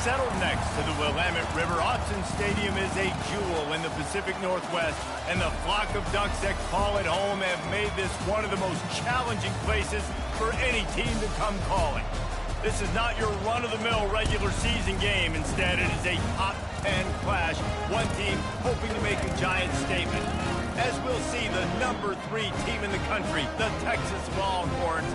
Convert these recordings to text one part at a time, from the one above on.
Settled next to the Willamette River, Autzen Stadium is a jewel in the Pacific Northwest, and the flock of Ducks that call it home have made this one of the most challenging places for any team to come calling. This is not your run-of-the-mill regular season game. Instead, it is a top 10 clash, one team hoping to make a giant statement. As we'll see, the number 3 team in the country, the Texas Longhorns,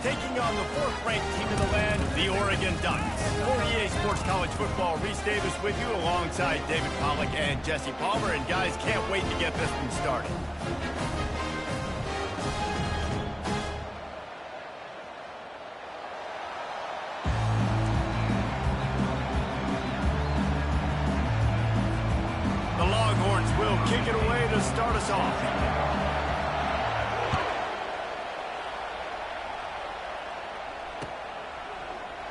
taking on the 4th-ranked team in the land, the Oregon Ducks. For EA Sports College Football, Reese Davis with you alongside David Pollack and Jesse Palmer. And guys, can't wait to get this one started. The Longhorns will kick it away to start us off.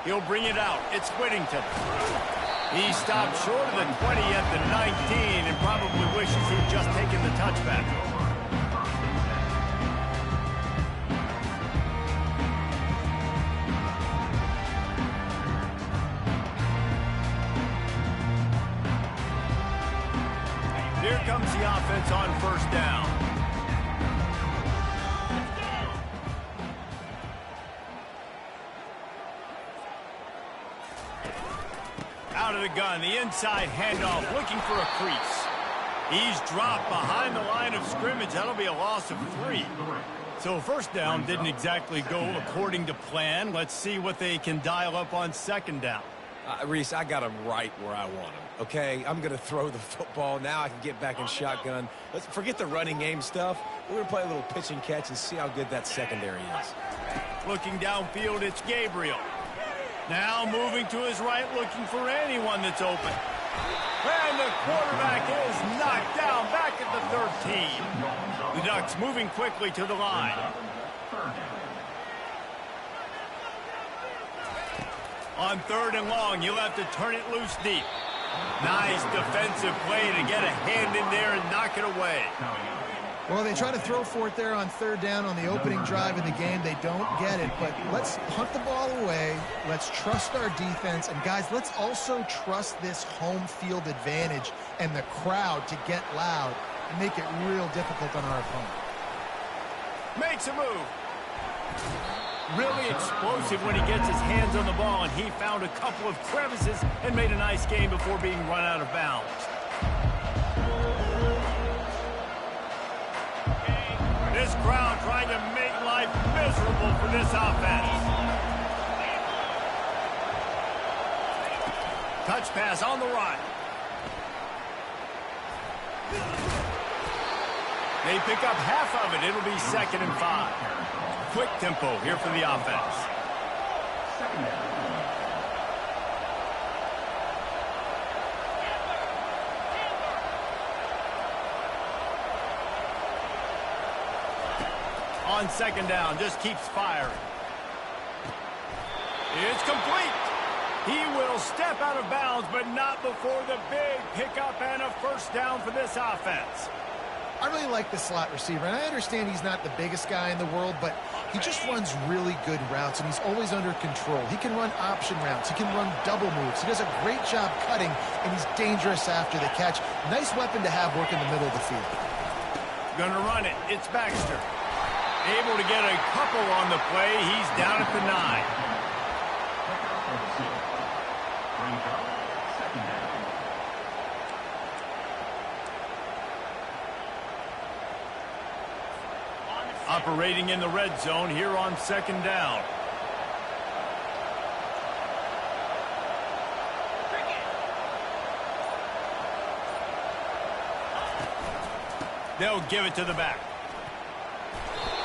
He'll bring it out. It's Whittington. He stopped short of the 20 at the 19 and probably wishes he'd just taken the touchback. Here comes the offense on first down. Out of the gun, the inside handoff, looking for a crease. He's dropped behind the line of scrimmage. That'll be a loss of 3. So first down didn't exactly go according to plan. Let's see what they can dial up on second down. Reese, I got him right where I want him, okay? I'm going to throw the football. Now I can get back in shotgun. Let's forget the running game stuff. We're going to play a little pitch and catch and see how good that secondary is. Looking downfield, it's Gabriel. Now moving to his right, looking for anyone that's open. And the quarterback is knocked down back at the 13. The Ducks moving quickly to the line. On 3rd and long, you'll have to turn it loose deep. Nice defensive play to get a hand in there and knock it away. Well, they try to throw for it there on 3rd down on the opening drive of the game. They don't get it, but let's hunt the ball away. Let's trust our defense. And, guys, let's also trust this home field advantage and the crowd to get loud and make it real difficult on our opponent. Makes a move. Really explosive when he gets his hands on the ball, and he found a couple of crevices and made a nice game before being run out of bounds. This crowd trying to make life miserable for this offense. Touch pass on the run. They pick up half of it. It'll be 2nd and 5. Quick tempo here for the offense. On 2nd down, just keeps firing. It's complete. He will step out of bounds, but not before the big pickup and a first down for this offense. I really like the slot receiver, and I understand he's not the biggest guy in the world, but he just runs really good routes, and he's always under control. He can run option routes. He can run double moves. He does a great job cutting, and he's dangerous after the catch. Nice weapon to have work in the middle of the field. Gonna run it. It's Baxter. Able to get a couple on the play. He's down at the 9. Operating in the red zone here on 2nd down. They'll give it to the back.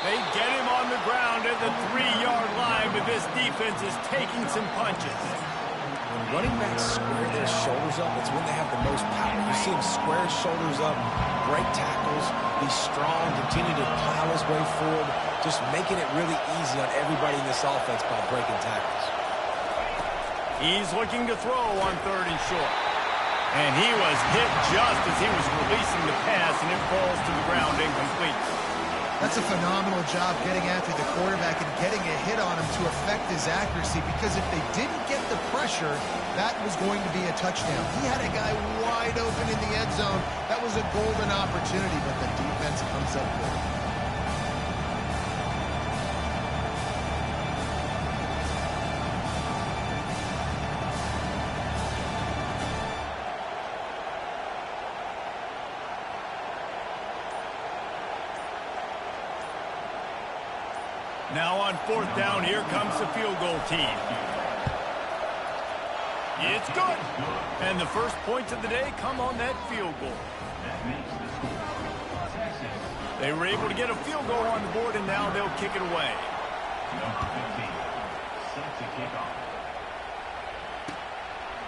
They get him on the ground at the 3-yard line, but this defense is taking some punches. When running backs square their shoulders up, it's when they have the most power. You see him square his shoulders up, break tackles, be strong, continue to plow his way forward, just making it really easy on everybody in this offense by breaking tackles. He's looking to throw on 3rd and short. And he was hit just as he was releasing the pass, and it falls to the ground incomplete. That's a phenomenal job getting after the quarterback and getting a hit on him to affect his accuracy, because if they didn't get the pressure, that was going to be a touchdown. He had a guy wide open in the end zone. That was a golden opportunity, but the defense comes up with it. Now on 4th down, here comes the field goal team. It's good. And the first points of the day come on that field goal. They were able to get a field goal on the board, and now they'll kick it away.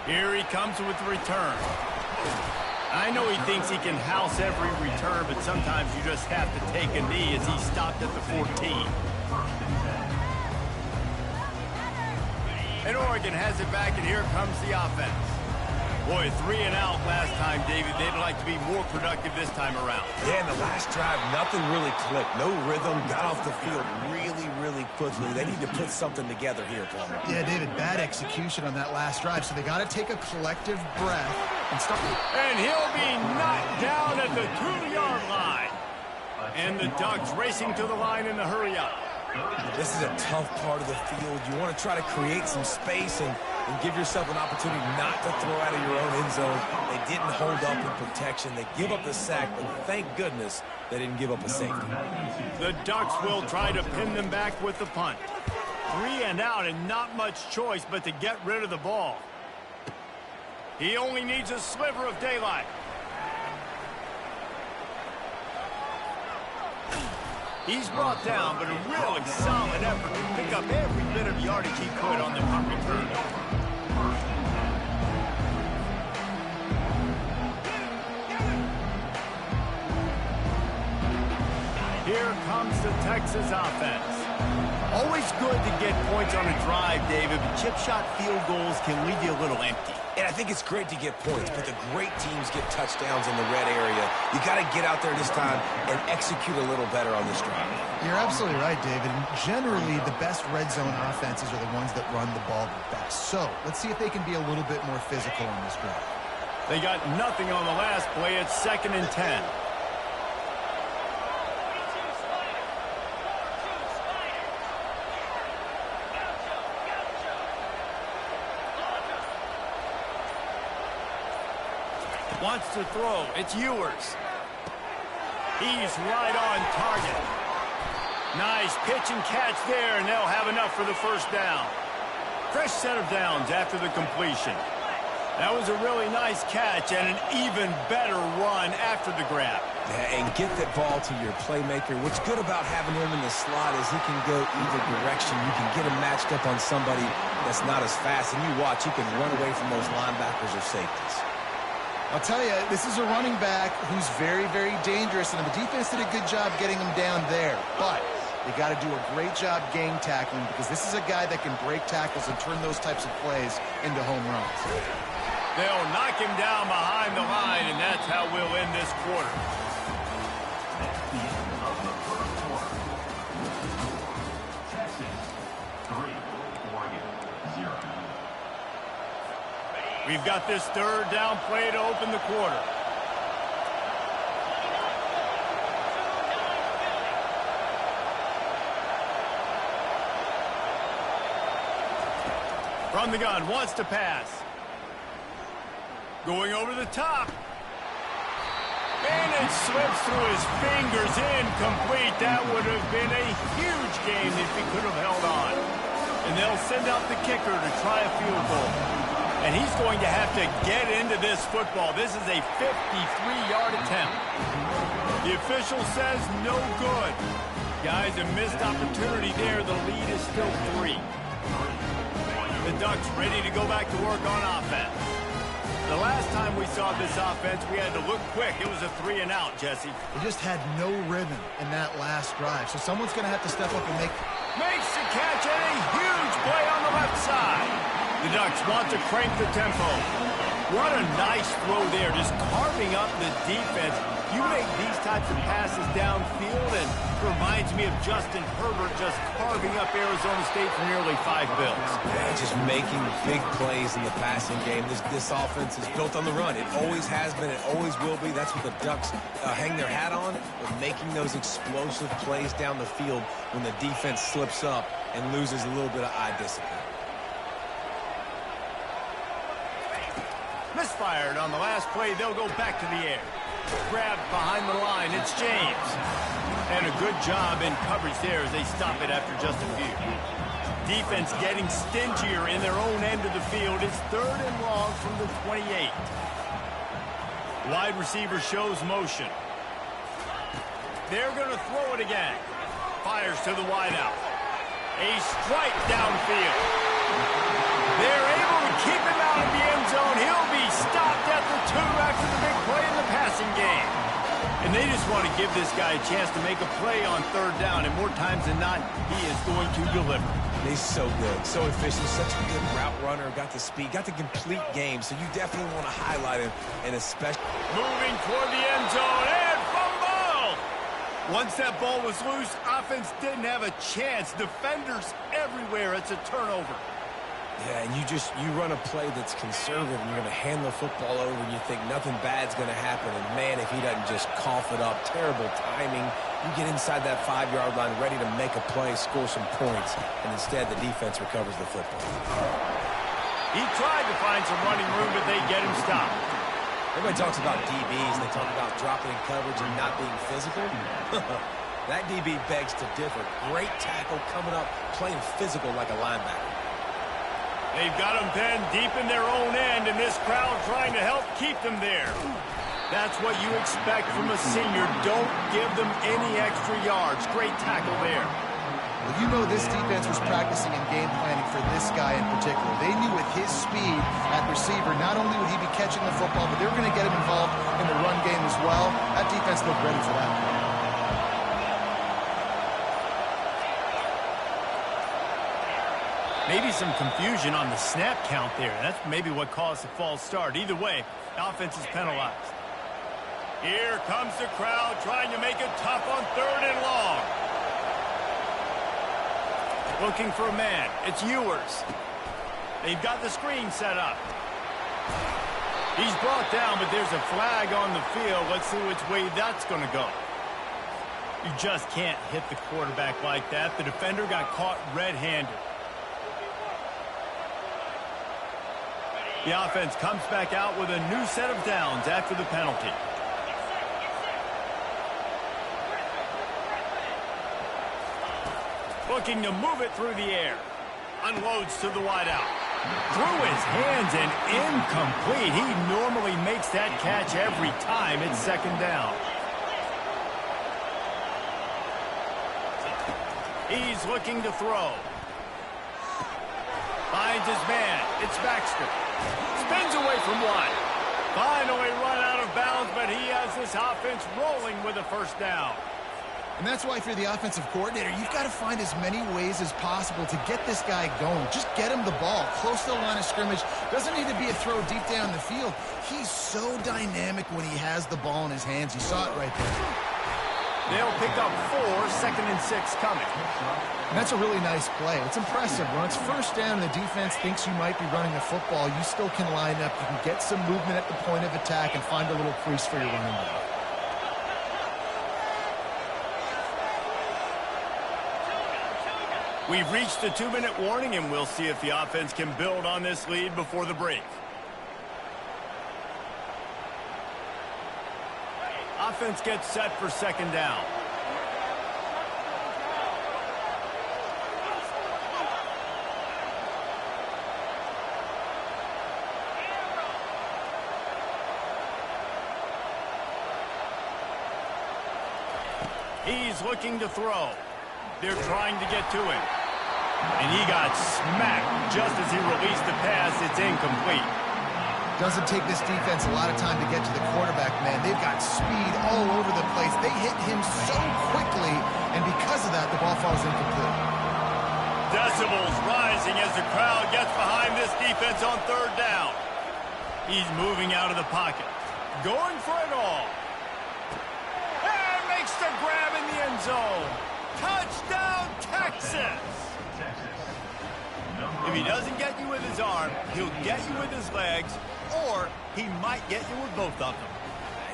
Here he comes with the return. I know he thinks he can house every return, but sometimes you just have to take a knee as he stopped at the 14. And Oregon has it back, and here comes the offense. Boy, 3 and out last time, David. They'd like to be more productive this time around. Yeah, in the last drive, nothing really clicked. No rhythm, got off the field really quickly. They need to put something together here, Plummer. Yeah, David, bad execution on that last drive, so they got to take a collective breath and start. And he'll be knocked down at the 2-yard line. And the Ducks racing to the line in the hurry up. This is a tough part of the field. You want to try to create some space and give yourself an opportunity not to throw out of your own end zone. They didn't hold up in protection. They give up the sack, but thank goodness they didn't give up a safety. The Ducks will try to pin them back with the punt. 3 and out, and not much choice but to get rid of the ball. He only needs a sliver of daylight. He's brought down, but a really solid effort to pick up every bit of yardage he could on the punt return. Here comes the Texas offense. Always good to get points on a drive, David, but chip shot field goals can leave you a little empty. And I think it's great to get points, but the great teams get touchdowns in the red area. You got to get out there this time and execute a little better on this drive. You're absolutely right, David. Generally, the best red zone offenses are the ones that run the ball the best. So let's see if they can be a little bit more physical on this drive. They got nothing on the last play. It's 2nd and 10. Wants to throw. It's Ewers. He's right on target. Nice pitch and catch there, and they'll have enough for the first down. Fresh set of downs after the completion. That was a really nice catch and an even better run after the grab. Yeah, and get that ball to your playmaker. What's good about having him in the slot is he can go either direction. You can get him matched up on somebody that's not as fast, and you watch, he can run away from those linebackers or safeties. I'll tell you, this is a running back who's very dangerous, and the defense did a good job getting him down there. But they got to do a great job game tackling, because this is a guy that can break tackles and turn those types of plays into home runs. They'll knock him down behind the line, and that's how we'll end this quarter. We've got this 3rd down play to open the quarter. From the gun, wants to pass. Going over the top. And it slips through his fingers, incomplete. That would have been a huge game if he could have held on. And they'll send out the kicker to try a field goal. And he's going to have to get into this football. This is a 53-yard attempt. The official says no good. Guys, a missed opportunity there. The lead is still 3. The Ducks ready to go back to work on offense. The last time we saw this offense, we had to look quick. It was a 3 and out, Jesse. They just had no rhythm in that last drive. So someone's going to have to step up and makes the catch, and a huge play on the left side. The Ducks want to crank the tempo. What a nice throw there, just carving up the defense. You make these types of passes downfield, and it reminds me of Justin Herbert just carving up Arizona State for nearly 5 bills. Yeah, just making big plays in the passing game. This offense is built on the run. It always has been. It always will be. That's what the Ducks hang their hat on, with making those explosive plays down the field when the defense slips up and loses a little bit of eye discipline. Misfired on the last play. They'll go back to the air. Grabbed behind the line. It's James. And a good job in coverage there as they stop it after just a few. Defense getting stingier in their own end of the field. It's 3rd and long from the 28. Wide receiver shows motion. They're going to throw it again. Fires to the wideout. A strike downfield. They're able to keep him out of the end zone. He'll be stopped at the 2 after the big play in the passing game. And they just want to give this guy a chance to make a play on 3rd down. And more times than not, he is going to deliver. He's so good, so efficient, such a good route runner, got the speed, got the complete game. So you definitely want to highlight him, and especially moving toward the end zone, and fumble! Once that ball was loose, offense didn't have a chance. Defenders everywhere. It's a turnover. Yeah, and you run a play that's conservative, and you're going to hand the football over, and you think nothing bad's going to happen. And, man, if he doesn't just cough it up, terrible timing. You get inside that 5-yard line ready to make a play, score some points, and instead the defense recovers the football. He tried to find some running room, but they get him stopped. Everybody talks about DBs, and they talk about dropping in coverage and not being physical. That DB begs to differ. Great tackle coming up, playing physical like a linebacker. They've got them pinned deep in their own end, and this crowd trying to help keep them there. That's what you expect from a senior. Don't give them any extra yards. Great tackle there. Well, you know this defense was practicing and game planning for this guy in particular. They knew with his speed at receiver, not only would he be catching the football, but they were going to get him involved in the run game as well. That defense looked ready for that. Maybe some confusion on the snap count there. That's maybe what caused the false start. Either way, the offense is penalized. Here comes the crowd trying to make it tough on 3rd and long. Looking for a man. It's Ewers. They've got the screen set up. He's brought down, but there's a flag on the field. Let's see which way that's going to go. You just can't hit the quarterback like that. The defender got caught red-handed. The offense comes back out with a new set of downs after the penalty. Looking to move it through the air. Unloads to the wideout. Through his hands and incomplete. He normally makes that catch every time. It's 2nd down. He's looking to throw. Finds his man. It's Baxter. Spins away from one. Finally run out of bounds, but he has this offense rolling with a 1st down. And that's why if you're the offensive coordinator, you've got to find as many ways as possible to get this guy going. Just get him the ball close to the line of scrimmage. Doesn't need to be a throw deep down the field. He's so dynamic when he has the ball in his hands. You saw it right there. They'll pick up 4, 2nd and 6 coming. And that's a really nice play. It's impressive. When it's 1st down and the defense thinks you might be running the football, you still can line up. You can get some movement at the point of attack and find a little crease for your running back. We've reached the 2-minute warning, and we'll see if the offense can build on this lead before the break. Offense gets set for 2nd down. He's looking to throw. They're trying to get to him. And he got smacked just as he released the pass. It's incomplete. Doesn't take this defense a lot of time to get to the quarterback, man. They've got speed all over the place. They hit him so quickly, and because of that, the ball falls incomplete. Decibels rising as the crowd gets behind this defense on 3rd down. He's moving out of the pocket. Going for it all. makes the grab in the end zone. Touchdown, Texas! If he doesn't get you with his arm, he'll get you with his legs, or he might get you with both of them.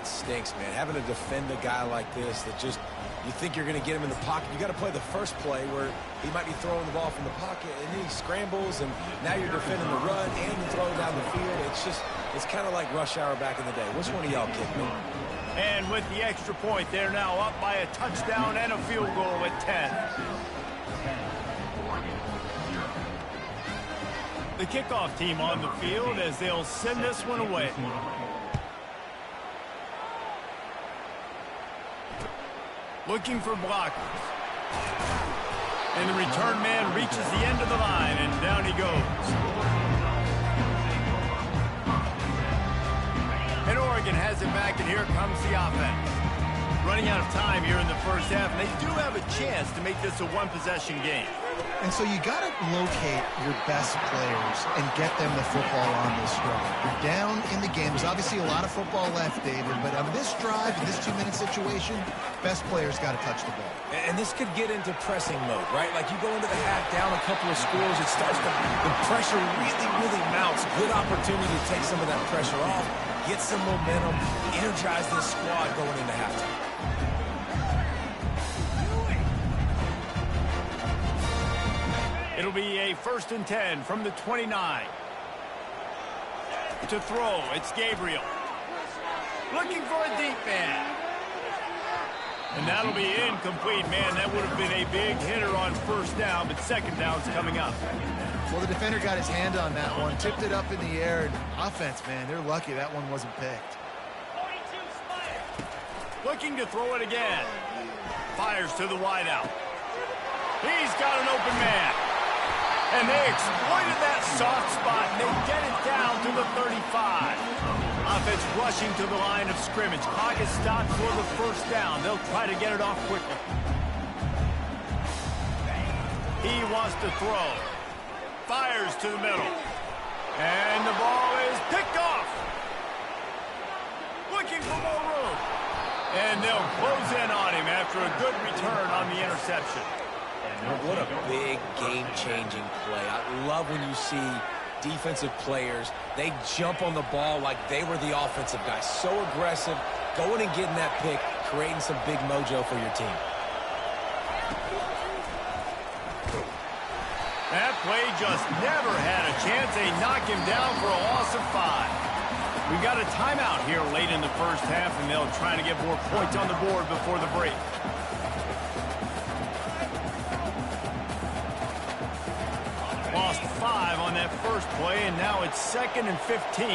It stinks, man. Having to defend a guy like this that just, you think you're going to get him in the pocket. You got to play the first play where he might be throwing the ball from the pocket, and then he scrambles, and now you're defending the run and the throw down the field. It's kind of like rush hour back in the day. Which one of y'all kicked me? And with the extra point, they're now up by a touchdown and a field goal at 10. The kickoff team on the field as they'll send this one away. Looking for blockers. And the return man reaches the end of the line, and down he goes. And Oregon has it back, and here comes the offense. Running out of time here in the first half, and they do have a chance to make this a one-possession game. And so you got to locate your best players and get them the football on this drive. You're down in the game. There's obviously a lot of football left, David, but on this drive, in this 2-minute situation, best players got to touch the ball. And this could get into pressing mode, right? Like you go into the half down a couple of scores, it starts to, the pressure really mounts. Good opportunity to take some of that pressure off, get some momentum, energize this squad going into halftime. It'll be a 1st and 10 from the 29. To throw, it's Gabriel. Looking for a deep man. And that'll be incomplete. Man, that would have been a big hitter on first down, but second down's coming up. Well, the defender got his hand on that one, tipped it up in the air, and offense, man, they're lucky that one wasn't picked. Looking to throw it again. Fires to the wideout. He's got an open man. And they exploited that soft spot, and they get it down to the 35. Offense rushing to the line of scrimmage. Clock is stopped for the first down. They'll try to get it off quickly. He wants to throw. Fires to the middle. And the ball is picked off. Looking for more room. And they'll close in on him after a good return on the interception. What a big game-changing play. I love when you see defensive players, they jump on the ball like they were the offensive guys. So aggressive, going and getting that pick, creating some big mojo for your team. That play just never had a chance. They knock him down for a loss of 5. We've got a timeout here late in the first half, and they'll try to get more points on the board before the break. Lost 5 on that first play, and now it's 2nd and 15.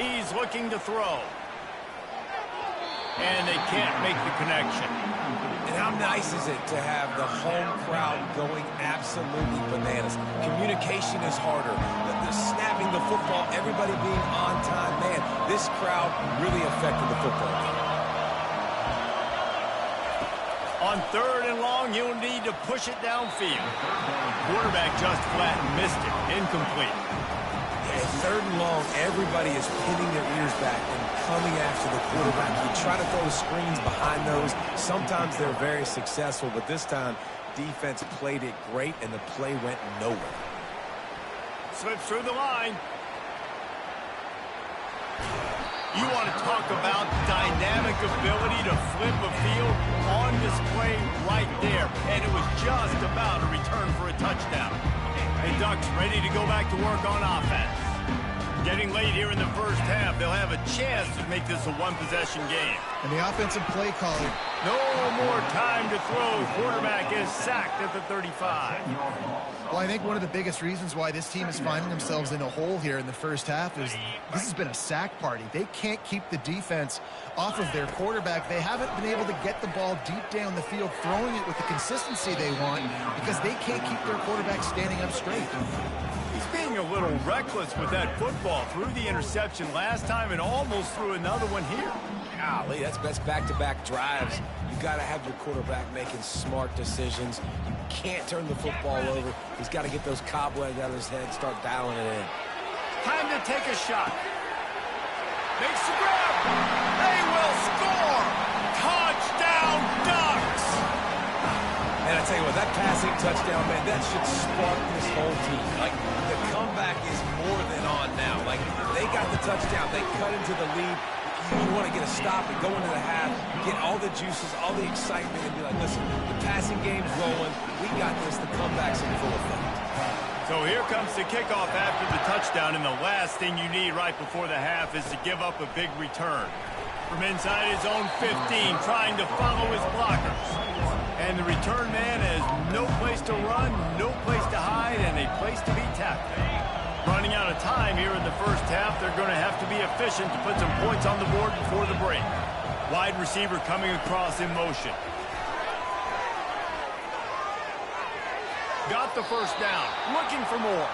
He's looking to throw. And they can't make the connection. And how nice is it to have the home crowd going absolutely bananas? Communication is harder. The snapping the football, everybody being on time. Man, this crowd really affected the football game. On 3rd and long, you'll need to push it downfield. Quarterback just flat and missed it. Incomplete. Yeah, 3rd and long, everybody is pinning their ears back and coming after the quarterback. You try to throw the screens behind those. Sometimes they're very successful, but this time, defense played it great, and the play went nowhere. Slips through the line. You want to talk about dynamic ability to flip a field on display right there. And it was just about a return for a touchdown. And Ducks ready to go back to work on offense. Getting late here in the first half, they'll have a chance to make this a one-possession game. And the offensive play caller. No more time to throw. Quarterback is sacked at the 35. Well, I think one of the biggest reasons why this team is finding themselves in a hole here in the first half is this has been a sack party. They can't keep the defense off of their quarterback. They haven't been able to get the ball deep down the field, throwing it with the consistency they want because they can't keep their quarterback standing up straight. He's being a little reckless with that football. Threw the interception last time and almost threw another one here. Golly, that's back-to-back drives. You got to have your quarterback making smart decisions. You can't turn the football over. He's got to get those cobwebs out of his head, start dialing it in. Time to take a shot. Makes the grab. They will score. Touchdown, Ducks. And I tell you what, that passing touchdown, man, that should spark this whole team. Like, the comeback is more than on now. Like, they got the touchdown. They cut into the lead. You want to get a stop and go into the half, get all the juices, all the excitement, and be like, listen, the passing game's rolling. We got this. The comeback's in full effect. So here comes the kickoff after the touchdown, and the last thing you need right before the half is to give up a big return. From inside his own 15, trying to follow his blockers. And the return man has no place to run, no place to hide, and a place to be tackled. Running out of time here in the first half, they're going to have to be efficient to put some points on the board before the break. Wide receiver coming across in motion. Got the first down, looking for more.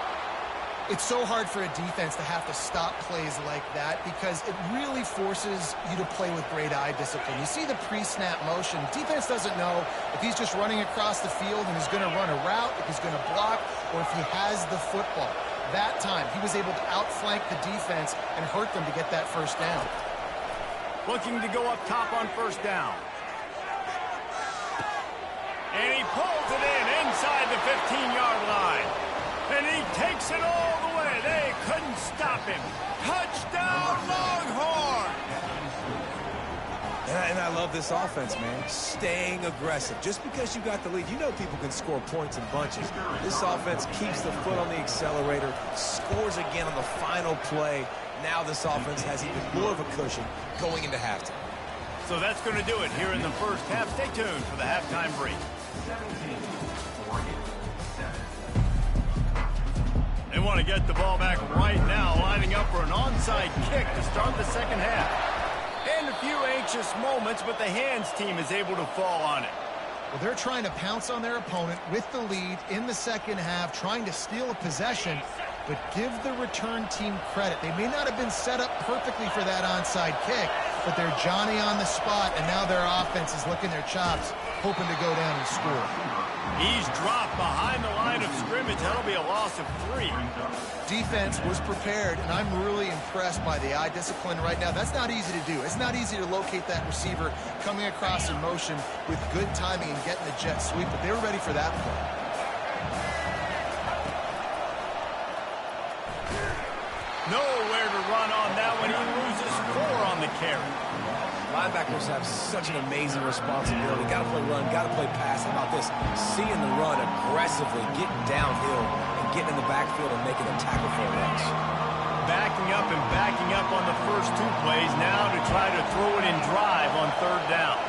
It's so hard for a defense to have to stop plays like that because it really forces you to play with great eye discipline. You see the pre-snap motion. Defense doesn't know if he's just running across the field and he's going to run a route, if he's going to block, or if he has the football. That time, he was able to outflank the defense and hurt them to get that first down. Looking to go up top on first down. And he pulls it in inside the 15-yard line. And he takes it all the way. They couldn't stop him. Touchdown, Longhorn! And I love this offense, man. Staying aggressive. Just because you got the lead, you know people can score points in bunches. This offense keeps the foot on the accelerator, scores again on the final play. Now this offense has even more of a cushion going into halftime. So that's going to do it here in the first half. Stay tuned for the halftime break. They want to get the ball back right now, lining up for an onside kick to start the second half. And a few anxious moments, but the hands team is able to fall on it. Well, they're trying to pounce on their opponent with the lead in the second half, trying to steal a possession, but give the return team credit. They may not have been set up perfectly for that onside kick, but they're Johnny on the spot, and now their offense is licking their chops, hoping to go down and score. He's dropped behind the line of scrimmage. That'll be a loss of 3. Defense was prepared, and I'm really impressed by the eye discipline right now. That's not easy to do. It's not easy to locate that receiver coming across in motion with good timing and getting a jet sweep, but they were ready for that play. Nowhere to run on that one. He loses 4 on the carry. Linebackers have such an amazing responsibility. Got to play run, got to play pass. How about this? Seeing the run aggressively, getting downhill, and getting in the backfield and making a tackle for a loss. Backing up and backing up on the first 2 plays now to try to throw it in drive on third down.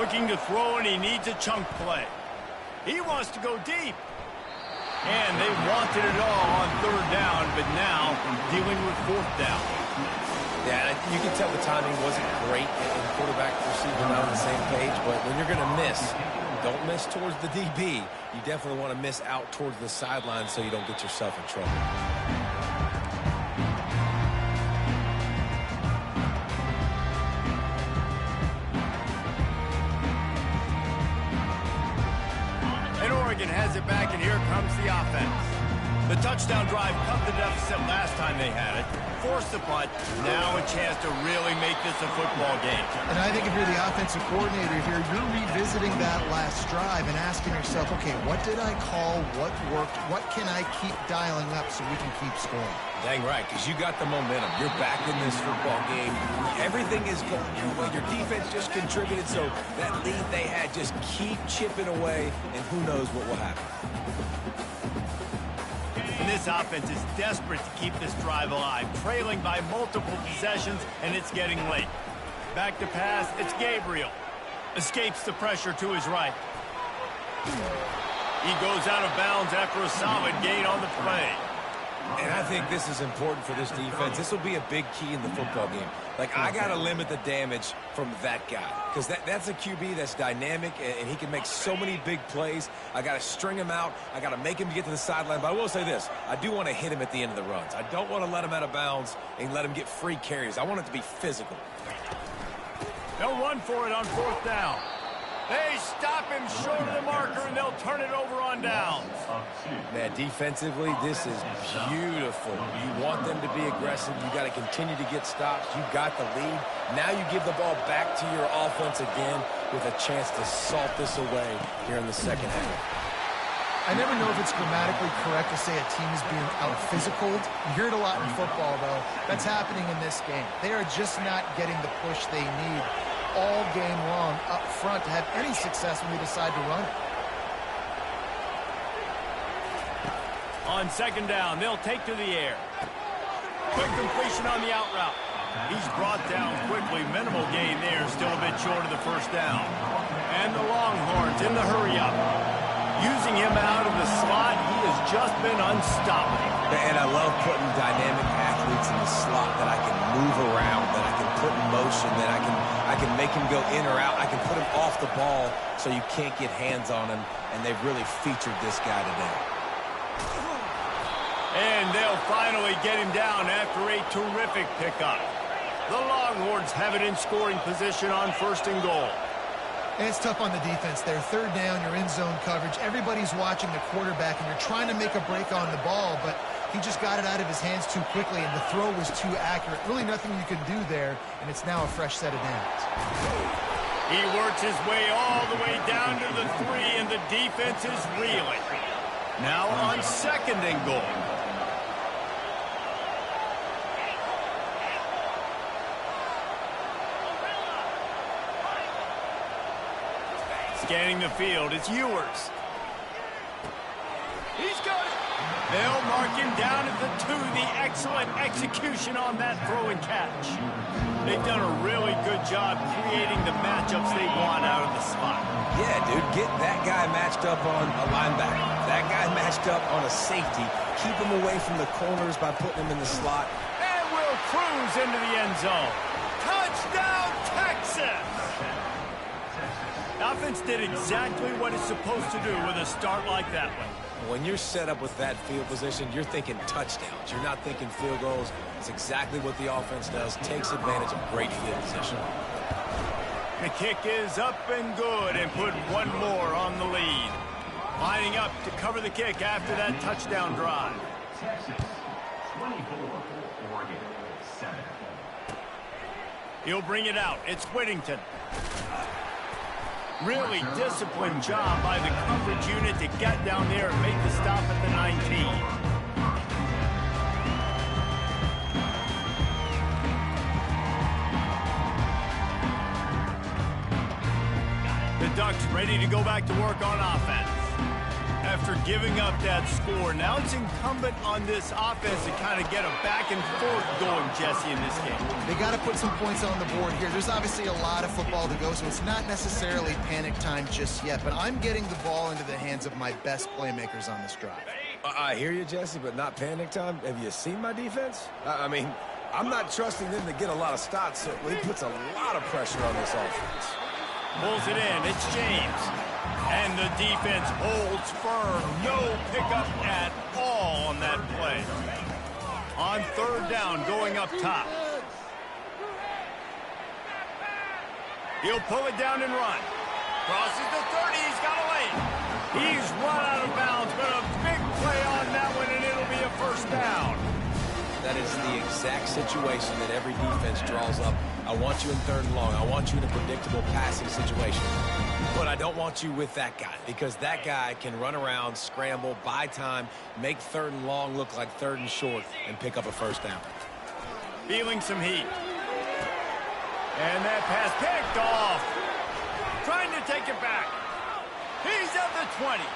Looking to throw, and he needs a chunk play. He wants to go deep. And they wanted it all on third down, but now dealing with fourth down. Yeah, you can tell the timing wasn't great, and quarterback and receiver not on the same page, but when you're going to miss, don't miss towards the DB. You definitely want to miss out towards the sideline so you don't get yourself in trouble. Has it back, and here comes the offense. The touchdown drive cut the deficit last time they had it, forced the punt. Now a chance to really make this a football game. And I think if you're the offensive coordinator here, you're revisiting that last drive and asking yourself, okay, what did I call? What worked? What can I keep dialing up so we can keep scoring? Dang right, because you got the momentum. You're back in this football game. Everything is going your way. Your defense just contributed, so that lead they had, just keep chipping away, and who knows what will happen. And this offense is desperate to keep this drive alive, trailing by multiple possessions, and it's getting late. Back to pass, it's Gabriel. Escapes the pressure to his right. He goes out of bounds after a solid gain on the play. And I think this is important for this defense. This will be a big key in the football game. Like, I got to limit the damage from that guy. Because that's a QB that's dynamic, and he can make so many big plays. I got to string him out. I got to make him get to the sideline. But I will say this. I do want to hit him at the end of the runs. I don't want to let him out of bounds and let him get free carries. I want it to be physical. They'll run for it on fourth down. They stop him short of the marker, and they'll turn it over on downs. Man, defensively, this is beautiful. You want them to be aggressive. You got to continue to get stops. You got the lead. Now you give the ball back to your offense again with a chance to salt this away here in the second half. I never know if it's grammatically correct to say a team is being out-physicaled. You hear it a lot in football, though. That's happening in this game. They are just not getting the push they need all game long up front to have any success when they decide to run it. On second down, they'll take to the air. Quick completion on the out route. He's brought down quickly. Minimal gain there, still a bit short of the first down. And the Longhorns in the hurry-up. Using him out of the slot, he has just been unstoppable. And I love putting dynamic athletes in the slot that I can move around, that I can put in motion, that I can make him go in or out. I can put him off the ball so you can't get hands on him, and they've really featured this guy today. And they'll finally get him down after a terrific pickup. The Longhorns have it in scoring position on 1st and goal. And it's tough on the defense there. Third down, you're in zone coverage. Everybody's watching the quarterback, and you're trying to make a break on the ball, but he just got it out of his hands too quickly, and the throw was too accurate. Really nothing you can do there, and it's now a fresh set of downs. He works his way all the way down to the 3, and the defense is reeling. Now on 2nd and goal. Scanning the field, it's Ewers. He's got it. They'll mark him down at the 2. The excellent execution on that throw and catch. They've done a really good job creating the matchups they want out of the spot. Yeah, dude, get that guy matched up on a linebacker. That guy matched up on a safety. Keep him away from the corners by putting him in the slot. And will cruise into the end zone. Touchdown, Texas! Offense did exactly what it's supposed to do with a start like that one. When you're set up with that field position, you're thinking touchdowns. You're not thinking field goals. It's exactly what the offense does. Takes advantage of great field position. The kick is up and good, and put one more on the lead. Lining up to cover the kick after that touchdown drive. Texas, 24, Oregon, 7. He'll bring it out. It's Whittington. Really disciplined job by the coverage unit to get down there and make the stop at the 19. The Ducks ready to go back to work on offense. After giving up that score, now it's incumbent on this offense to kind of get a back and forth going, Jesse, in this game. They got to put some points on the board here. There's obviously a lot of football to go, so it's not necessarily panic time just yet, but I'm getting the ball into the hands of my best playmakers on this drive. I hear you, Jesse, but not panic time. Have you seen my defense? I mean, I'm not trusting them to get a lot of stops, so it puts a lot of pressure on this offense. Pulls it in. It's James. And the defense holds firm. No pickup at all on that play. On 3rd down, going up top. He'll pull it down and run. Crosses the 30. He's got a lane. He's run out of bounds, but a big play on that one, and it'll be a 1st down. That is the exact situation that every defense draws up. I want you in 3rd and long. I want you in a predictable passing situation. But I don't want you with that guy, because that guy can run around, scramble, buy time, make 3rd and long look like 3rd and short, and pick up a 1st down. Feeling some heat. And that pass picked off. Trying to take it back. He's at the 20.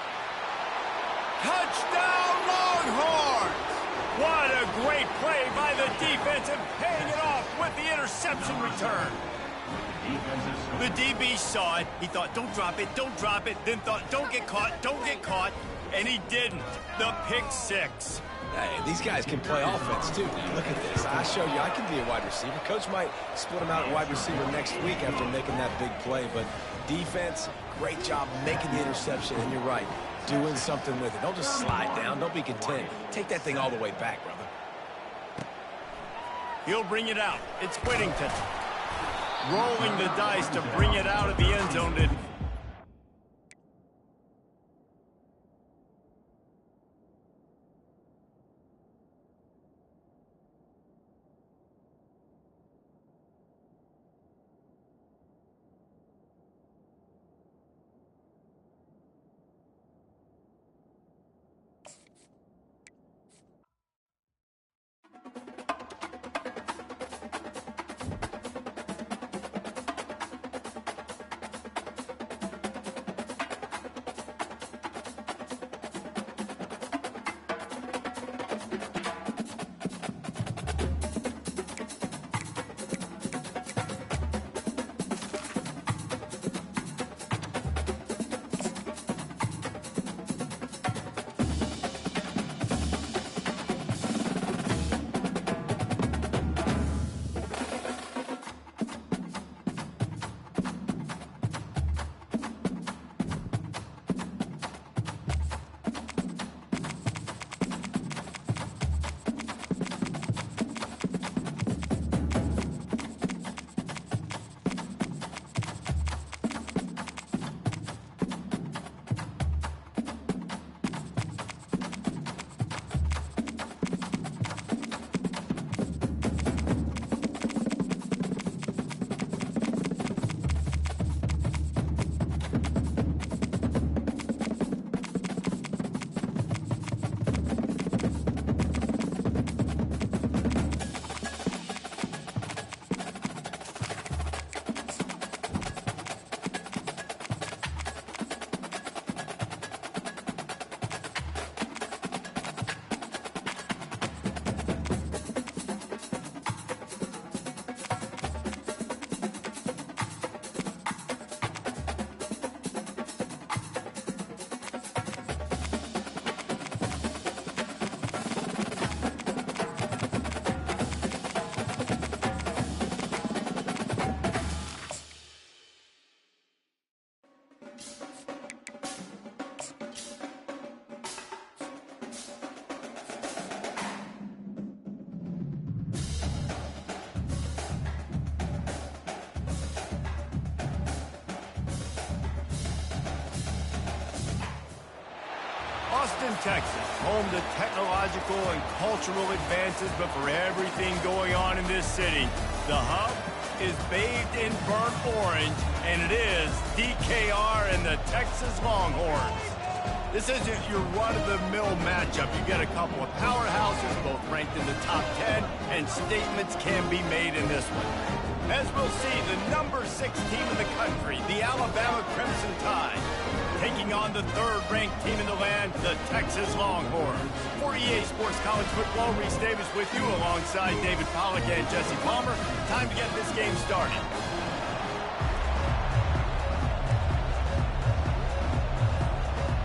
Touchdown, Longhorns! What a great play by the defense, and paying it off with the interception return. The DB saw it. He thought, don't drop it, then thought, don't get caught, and he didn't. The pick 6. Hey, these guys can play offense, too. Look at this. I show you I can be a wide receiver. Coach might split him out at wide receiver next week after making that big play, but defense, great job making the interception, and you're right, doing something with it. Don't just slide down. Don't be content. Take that thing all the way back, brother. He'll bring it out. It's Whittington. Rolling the dice to bring it out of the end zone. Austin, Texas, home to technological and cultural advances, but for everything going on in this city, the hub is bathed in burnt orange, and it is DKR and the Texas Longhorns. This isn't your run-of-the-mill matchup. You get a couple of powerhouses, both ranked in the top 10, and statements can be made in this one. As we'll see, the number 6 team in the country, the Alabama Crimson Tide, taking on the 3rd-ranked team in the land, the Texas Longhorns. For EA Sports College Football, Reese Davis with you alongside David Pollack and Jesse Palmer. Time to get this game started.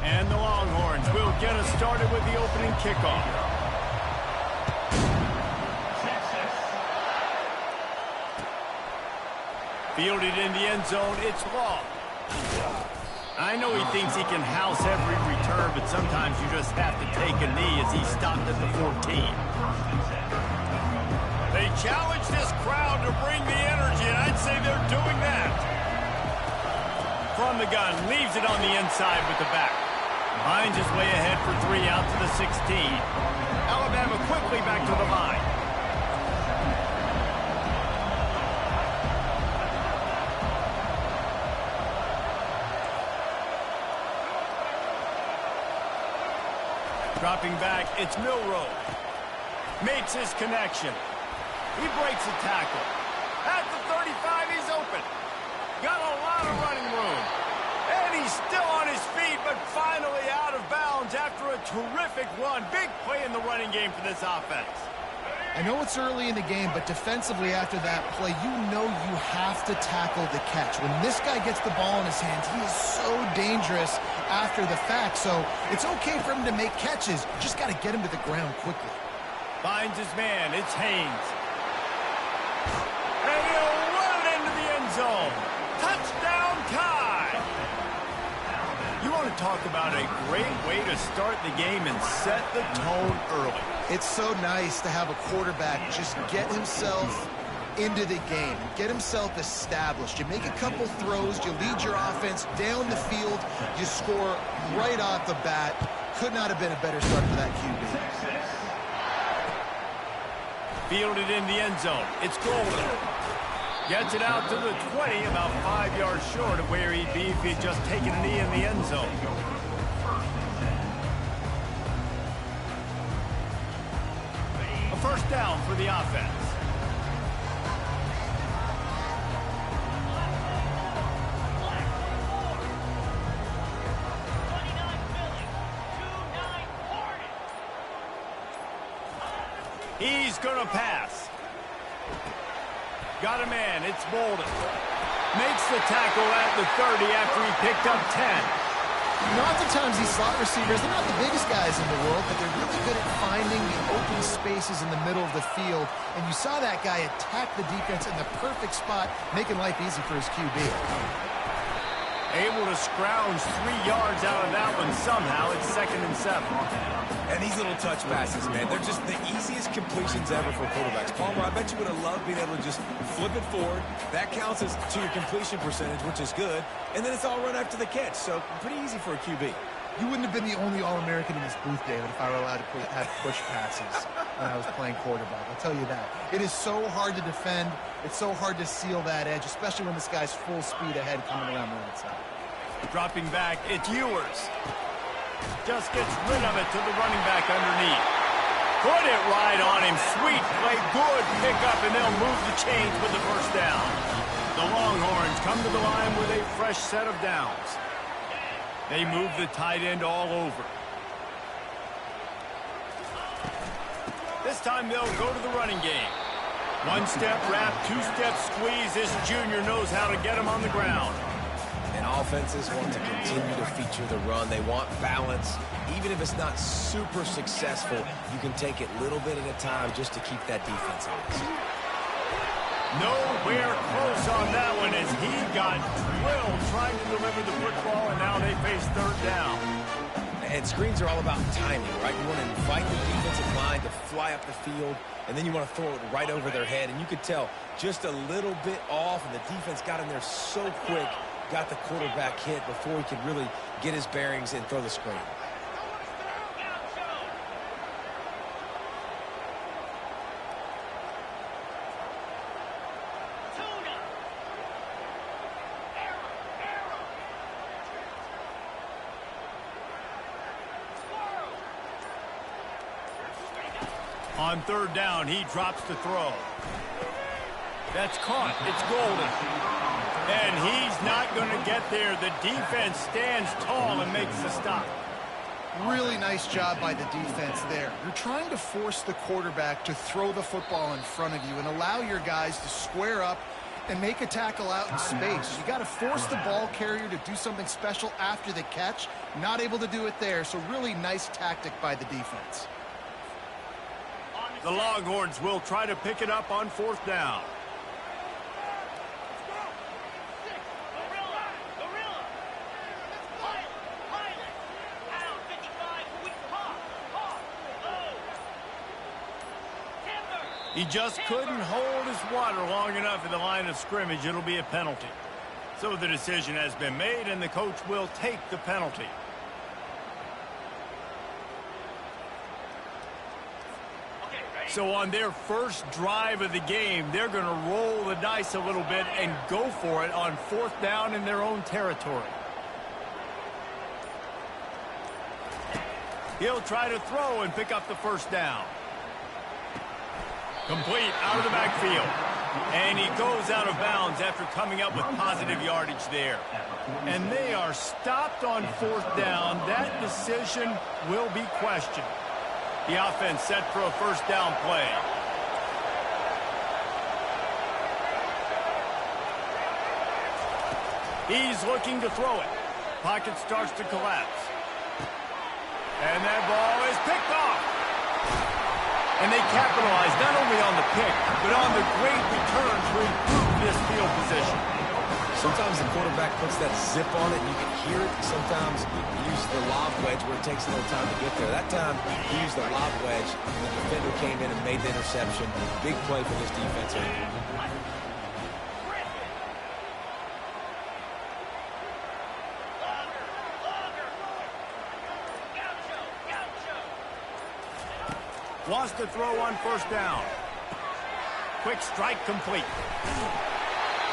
And the Longhorns will get us started with the opening kickoff. Fielded in the end zone, it's Law. I know he thinks he can house every return, but sometimes you just have to take a knee as he stopped at the 14. They challenge this crowd to bring the energy, and I'd say they're doing that. From the gun, leaves it on the inside with the back. Finds his way ahead for 3 out to the 16. Alabama quickly back to the line. Dropping back, it's Milroe. Makes his connection. He breaks a tackle. At the 35, he's open. Got a lot of running room. And he's still on his feet, but finally out of bounds after a terrific run. Big play in the running game for this offense. I know it's early in the game, but defensively after that play, you know you have to tackle the catch. When this guy gets the ball in his hands, he is so dangerous after the fact. So it's okay for him to make catches. Just got to get him to the ground quickly. Finds his man. It's Haynes. And he'll run it into the end zone. Touchdown tie. You want to talk about a great way to start the game and set the tone early. It's so nice to have a quarterback just get himself into the game, get himself established. You make a couple throws, you lead your offense down the field, you score right off the bat. Could not have been a better start for that QB. Fielded in the end zone. It's Golden. Gets it out to the 20, about 5 yards short of where he'd be if he'd just taken a knee in the end zone. A first down for the offense. He's going to pass. Got a man. It's Bolden. Makes the tackle at the 30 after he picked up 10. You know, oftentimes these slot receivers, they're not the biggest guys in the world, but they're really good at finding the open spaces in the middle of the field. And you saw that guy attack the defense in the perfect spot, making life easy for his QB. Able to scrounge 3 yards out of that one somehow. It's 2nd and 7. And these little touch passes, man, they're just the easiest completions ever for quarterbacks. Palmer, I bet you would have loved being able to just flip it forward. That counts as to your completion percentage, which is good. And then it's all run after the catch, so pretty easy for a QB. You wouldn't have been the only All-American in this booth, David, if I were allowed to have push passes when I was playing quarterback. I'll tell you that. It is so hard to defend. It's so hard to seal that edge, especially when this guy's full speed ahead coming around the outside. Dropping back, it's Ewers. Just gets rid of it to the running back underneath. Put it right on him. Sweet play, good pickup, and they'll move the chains with the first down. The Longhorns come to the line with a fresh set of downs. They move the tight end all over. This time they'll go to the running game. One-step wrap, two-step squeeze. This junior knows how to get him on the ground. And offenses want to continue to feature the run. They want balance. Even if it's not super successful, you can take it little bit at a time just to keep that defense honest. Nowhere close on that one as he got drilled trying to deliver the football, and now they face 3rd down. And screens are all about timing, right? You want to invite the defensive line to fly up the field, and then you want to throw it right over their head. And you could tell just a little bit off, and the defense got in there so quick, got the quarterback hit before he could really get his bearings and throw the screen. On third down, he drops to throw. That's caught. It's Golden. And he's not going to get there. The defense stands tall and makes the stop. Really nice job by the defense there. You're trying to force the quarterback to throw the football in front of you and allow your guys to square up and make a tackle out in space. You got to force the ball carrier to do something special after the catch. Not able to do it there, so really nice tactic by the defense. The Longhorns will try to pick it up on fourth down. He just couldn't hold his water long enough in the line of scrimmage. It'll be a penalty. So the decision has been made, and the coach will take the penalty. So on their first drive of the game, they're going to roll the dice a little bit and go for it on fourth down in their own territory. He'll try to throw and pick up the first down. Complete out of the backfield. And he goes out of bounds after coming up with positive yardage there. And they are stopped on fourth down. That decision will be questioned. The offense set for a first down play. He's looking to throw it. Pocket starts to collapse. And that ball is picked off. And they capitalize not only on the pick, but on the great return to improve this field position. Sometimes the quarterback puts that zip on it, and you can hear it. Sometimes he uses the lob wedge where it takes a little time to get there. That time, he used the lob wedge, and the defender came in and made the interception. Big play for this defense. Wants to throw on first down. Quick strike complete.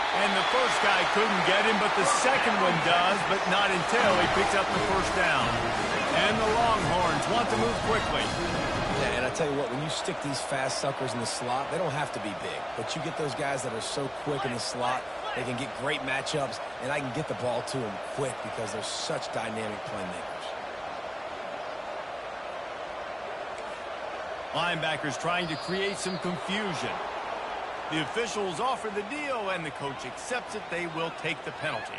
And the first guy couldn't get him, but the second one does, but not until he picks up the first down. And the Longhorns want to move quickly. Yeah, and I tell you what, when you stick these fast suckers in the slot, they don't have to be big. But you get those guys that are so quick in the slot, they can get great matchups, and I can get the ball to them quick because they're such dynamic playmakers. Linebackers trying to create some confusion. The officials offer the deal, and the coach accepts it. They will take the penalty.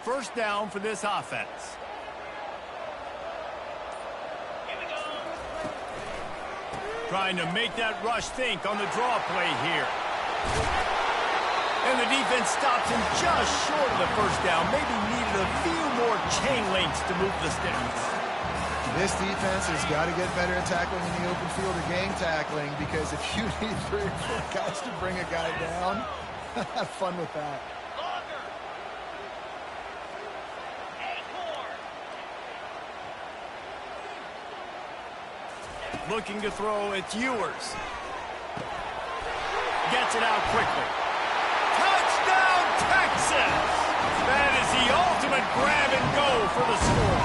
First down for this offense. Trying to make that rush think on the draw play here. And the defense stops him just short of the first down. Maybe needed a few more chain links to move the sticks. This defense has got to get better at tackling in the open field or game tackling, because if you need 3 or 4 guys to bring a guy down, have fun with that. Looking to throw, it's Ewers. Gets it out quickly. Touchdown, Texas! That is the ultimate grab and go for the score.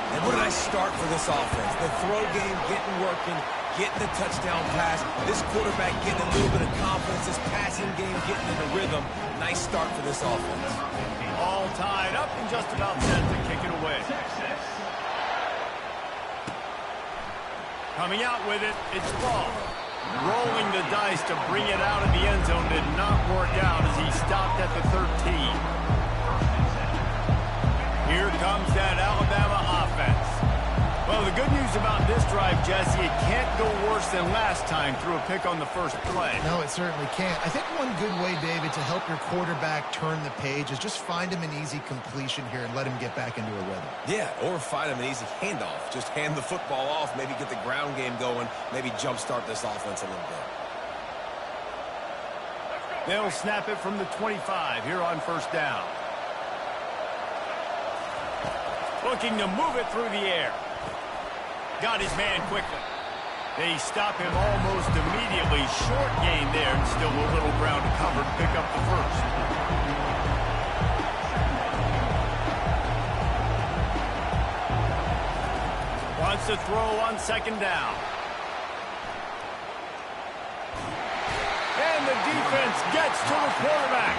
And what a nice start for this offense. The throw game getting working, getting the touchdown pass. This quarterback getting a little bit of confidence. This passing game getting in the rhythm. Nice start for this offense. All tied up and just about set to kick it away. Coming out with it, it's Ball. Rolling the dice to bring it out of the end zone did not work out as he stopped at the 13. Here comes that Alabama offense. Well, the good news about this drive, Jesse, it can't go worse than last time through a pick on the first play. No, it certainly can't. I think one good way, David, to help your quarterback turn the page is just find him an easy completion here and let him get back into a rhythm. Yeah, or find him an easy handoff. Just hand the football off, maybe get the ground game going, maybe jumpstart this offense a little bit. They'll snap it from the 25 here on first down. Looking to move it through the air. Got his man quickly. They stop him almost immediately. Short gain there, and still a little ground to cover to pick up the first. Wants to throw on second down. And the defense gets to the quarterback.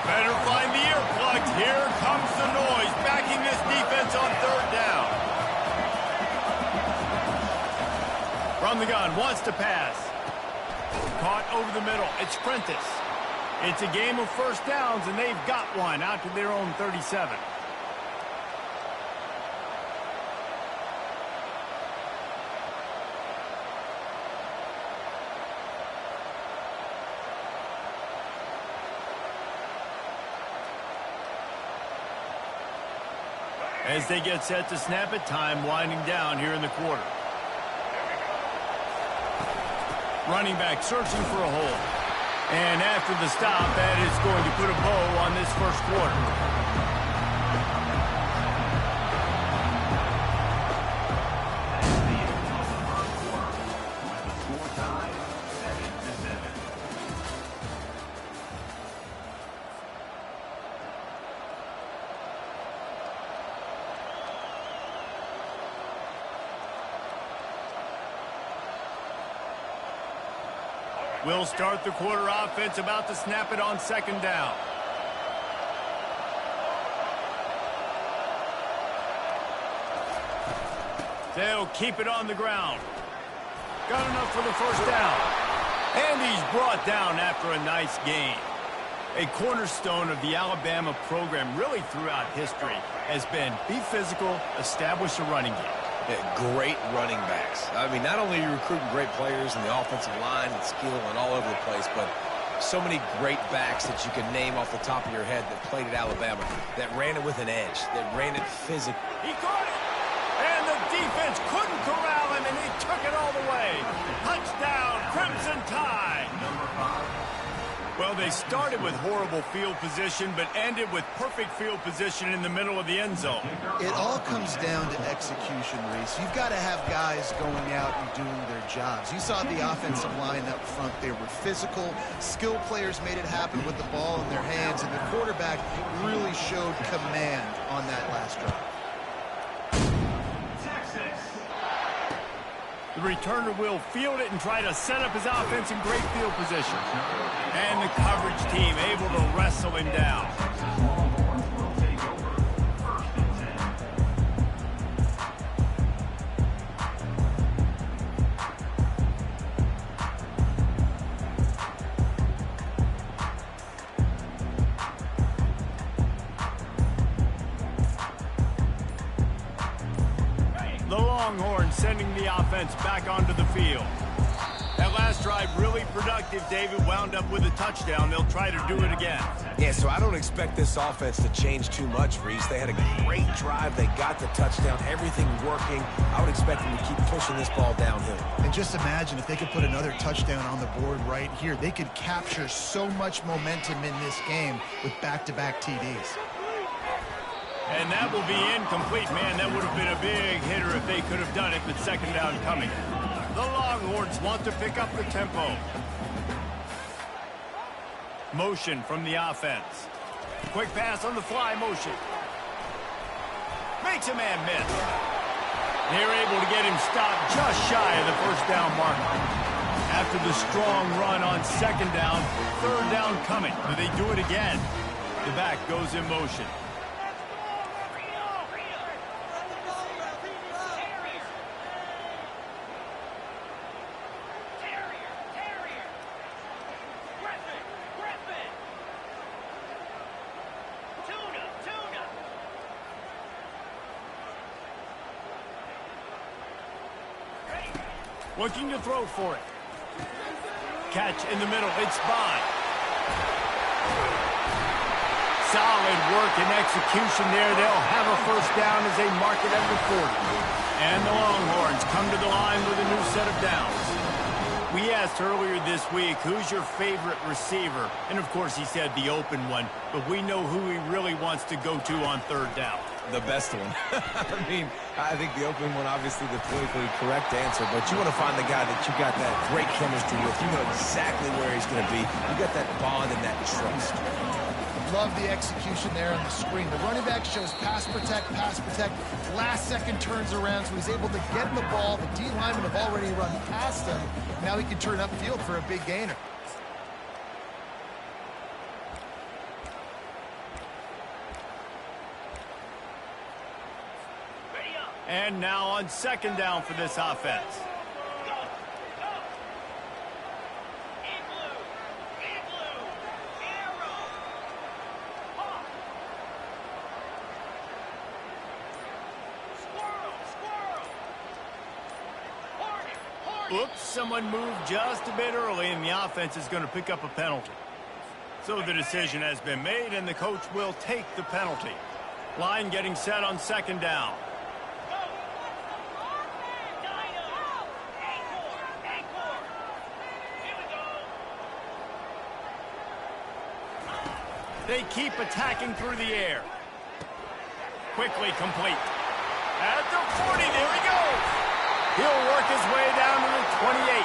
Better find the earplugs. Here comes the noise, backing this defense on third down. From the gun, wants to pass. Caught over the middle. It's Prentice. It's a game of first downs, and they've got one out to their own 37. As they get set to snap it, time winding down here in the quarter. Running back searching for a hole. And after the stop, that is going to put a bow on this first quarter. We'll start the quarter offense, about to snap it on second down. They'll keep it on the ground. Got enough for the first down. And he's brought down after a nice gain. A cornerstone of the Alabama program really throughout history has been be physical, establish a running game. Yeah, great running backs. I mean, not only are you recruiting great players in the offensive line and skill and all over the place, but so many great backs that you can name off the top of your head that played at Alabama, that ran it with an edge, that ran it physically. He caught it! And the defense couldn't corral him, and he took it all the way. Touchdown, Crimson Tide! Well, they started with horrible field position, but ended with perfect field position in the middle of the end zone. It all comes down to execution, Reese. You've got to have guys going out and doing their jobs. You saw the offensive line up front. They were physical. Skill players made it happen with the ball in their hands, and the quarterback really showed command on that last drive. The returner will field it and try to set up his offense in great field position. And the coverage team able to wrestle him down. The Longhorns sending the offense back onto the field. That last drive really productive. David wound up with a touchdown. They'll try to do it again. Yeah, so I don't expect this offense to change too much, Reese. They had a great drive. They got the touchdown. Everything working. I would expect them to keep pushing this ball downhill. And just imagine if they could put another touchdown on the board right here. They could capture so much momentum in this game with back-to-back TDs. And that will be incomplete. Man, that would have been a big hitter if they could have done it, but second down coming. The Longhorns want to pick up the tempo. Motion from the offense. Quick pass on the fly motion. Makes a man miss. They're able to get him stopped just shy of the first down marker. After the strong run on second down, third down coming. Do they do it again? The back goes in motion. Looking to throw for it. Catch in the middle. It's by. Solid work and execution there. They'll have a first down as they mark it at the 40. And the Longhorns come to the line with a new set of downs. We asked earlier this week, who's your favorite receiver? And, of course, he said the open one. But we know who he really wants to go to on third down. The best one. I mean, I think the opening one, obviously the politically correct answer, but you want to find the guy that you got that great chemistry with. You know exactly where he's going to be. You got that bond and that trust. Love the execution there on the screen. The running back shows pass protect, last second turns around, so he's able to get the ball. The D linemen have already run past him. Now he can turn upfield for a big gainer. And now on second down for this offense. Oops, someone moved just a bit early, and the offense is going to pick up a penalty. So the decision has been made, and the coach will take the penalty. Line getting set on second down. They keep attacking through the air. Quickly complete. At the 40, there he goes. He'll work his way down to the 28.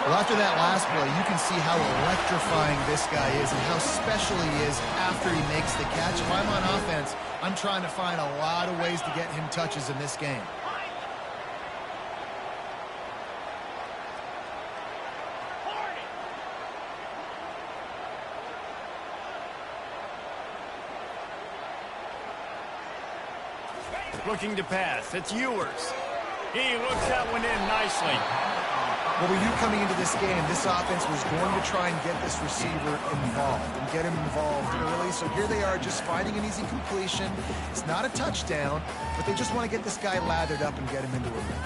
Well, after that last play, you can see how electrifying this guy is and how special he is after he makes the catch. If I'm on offense, I'm trying to find a lot of ways to get him touches in this game. Looking to pass. It's Ewers. He looks that one in nicely. Well, with you coming into this game, this offense was going to try and get this receiver involved and get him involved early. So here they are just finding an easy completion. It's not a touchdown, but they just want to get this guy lathered up and get him into a rhythm.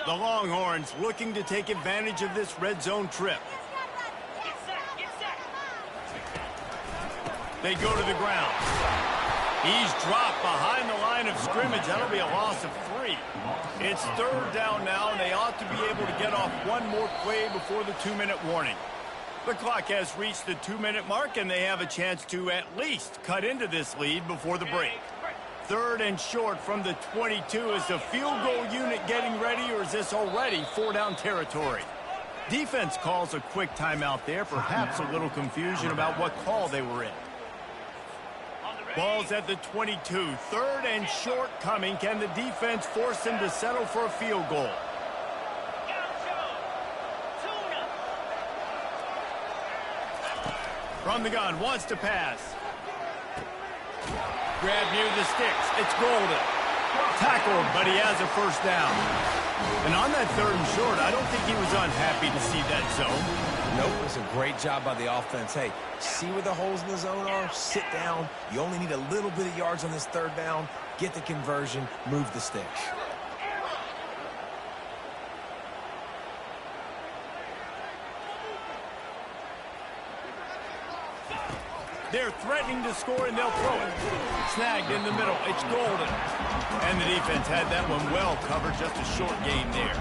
The Longhorns looking to take advantage of this red zone trip. They go to the ground. He's dropped behind the line of scrimmage. That'll be a loss of 3. It's third down now, and they ought to be able to get off one more play before the 2-minute warning. The clock has reached the 2-minute mark, and they have a chance to at least cut into this lead before the break. Third and short from the 22. Is the field goal unit getting ready, or is this already 4-down territory? Defense calls a quick timeout there, perhaps a little confusion about what call they were in. Ball's at the 22. Third and short coming. Can the defense force them to settle for a field goal? From the gun, wants to pass. Grab near the sticks. It's Golden. Tackled, but he has a first down. And on that third and short, I don't think he was unhappy to see that zone. Nope, it's a great job by the offense. Hey, see where the holes in the zone are? Sit down. You only need a little bit of yards on this third down. Get the conversion. Move the sticks. They're threatening to score, and they'll throw it. Snagged in the middle. It's Golden. And the defense had that one well covered. Just a short gain there.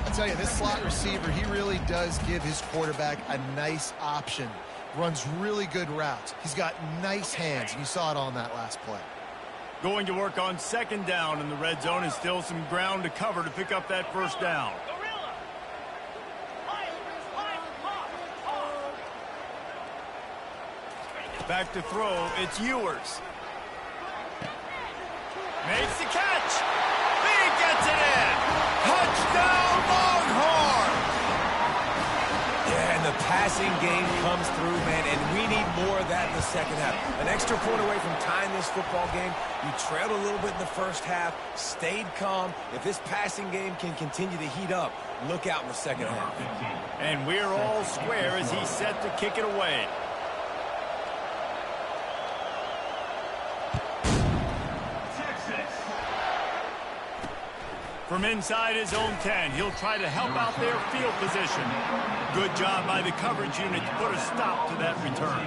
I'll tell you, this slot receiver, he really does give his quarterback a nice option. Runs really good routes. He's got nice hands. You saw it on that last play. Going to work on second down in the red zone, and still some ground to cover to pick up that first down. Back to throw, it's Ewers. Makes the catch. He gets it in. Touchdown, Longhorn! Yeah, and the passing game comes through, man, and we need more of that in the second half. An extra point away from tying this football game. You trailed a little bit in the first half, stayed calm. If this passing game can continue to heat up, look out in the second half. And we're all square as he's set to kick it away. From inside his own 10, he'll try to help out their field position. Good job by the coverage unit to put a stop to that return.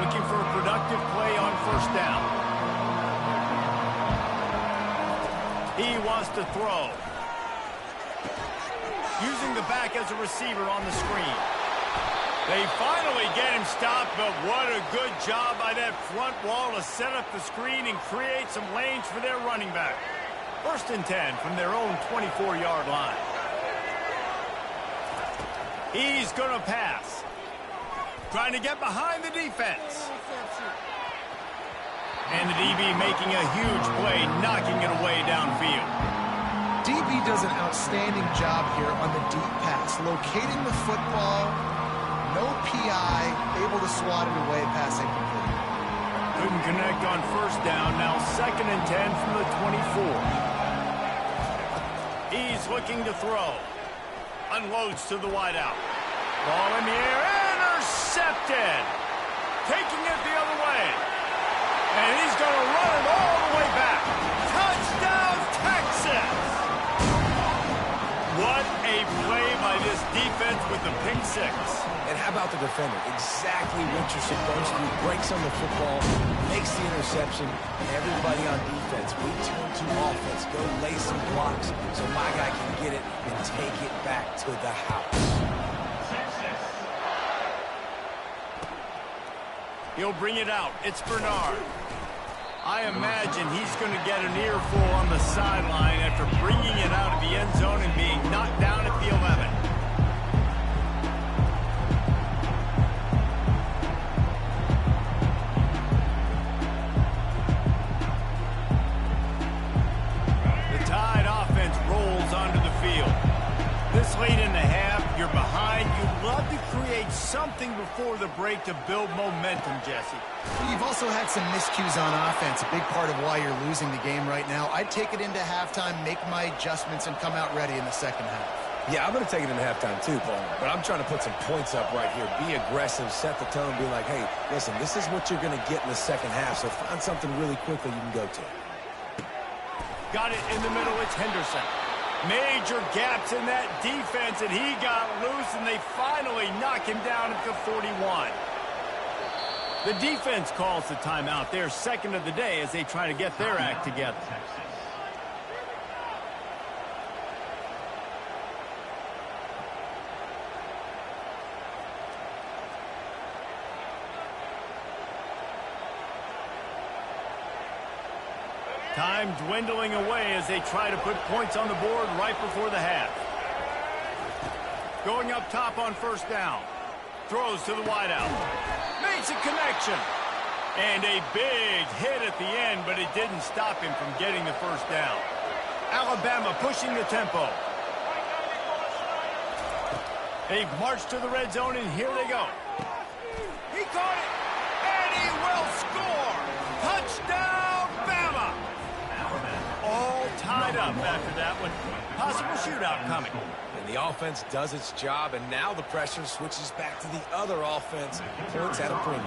Looking for a productive play on first down. He wants to throw. Using the back as a receiver on the screen. They finally get him stopped, but what a good job by that front wall to set up the screen and create some lanes for their running back. 1st and 10 from their own 24-yard line. He's going to pass. Trying to get behind the defense. And the DB making a huge play, knocking it away downfield. DB does an outstanding job here on the deep pass, locating the football, no PI, able to swat it away, pass incomplete. Couldn't connect on first down, now 2nd and 10 from the 24. He's looking to throw. Unloads to the wideout. Ball in the air, intercepted. Taking it the other way. And he's going to run it all the way back. Touchdown, Texas! What a play by this defense with the pick six. And how about the defender? Exactly what you're supposed to do. Breaks on the football, makes the interception. Everybody on defense, we turn to offense. Go lay some blocks so my guy can get it and take it back to the house. He'll bring it out. It's Bernard. I imagine he's going to get an earful on the sideline after bringing it out of the end zone and being knocked down at the 11. The Tide offense rolls onto the field. This late in the half, you're behind. You'd love to create something before the break to build momentum, Jesse. You've also had some miscues on offense, a big part of why you're losing the game right now. I'd take it into halftime, make my adjustments, and come out ready in the second half. Yeah, I'm going to take it into halftime too, Paul. But I'm trying to put some points up right here. Be aggressive, set the tone, be like, hey, listen, this is what you're going to get in the second half, so find something really quickly you can go to. Got it in the middle, it's Henderson. Major gaps in that defense, and he got loose, and they finally knock him down at the 41. The defense calls the timeout. They're second of the day as they try to get their act together. Time dwindling away as they try to put points on the board right before the half. Going up top on first down. Throws to the wideout. Makes a connection. And a big hit at the end, but it didn't stop him from getting the first down. Alabama pushing the tempo. They've marched to the red zone, and here they go. He caught it, and he will score. Touchdown, Bama. All tied up after that one. Possible shootout coming. And the offense does its job, and now the pressure switches back to the other offense. Points at a premium.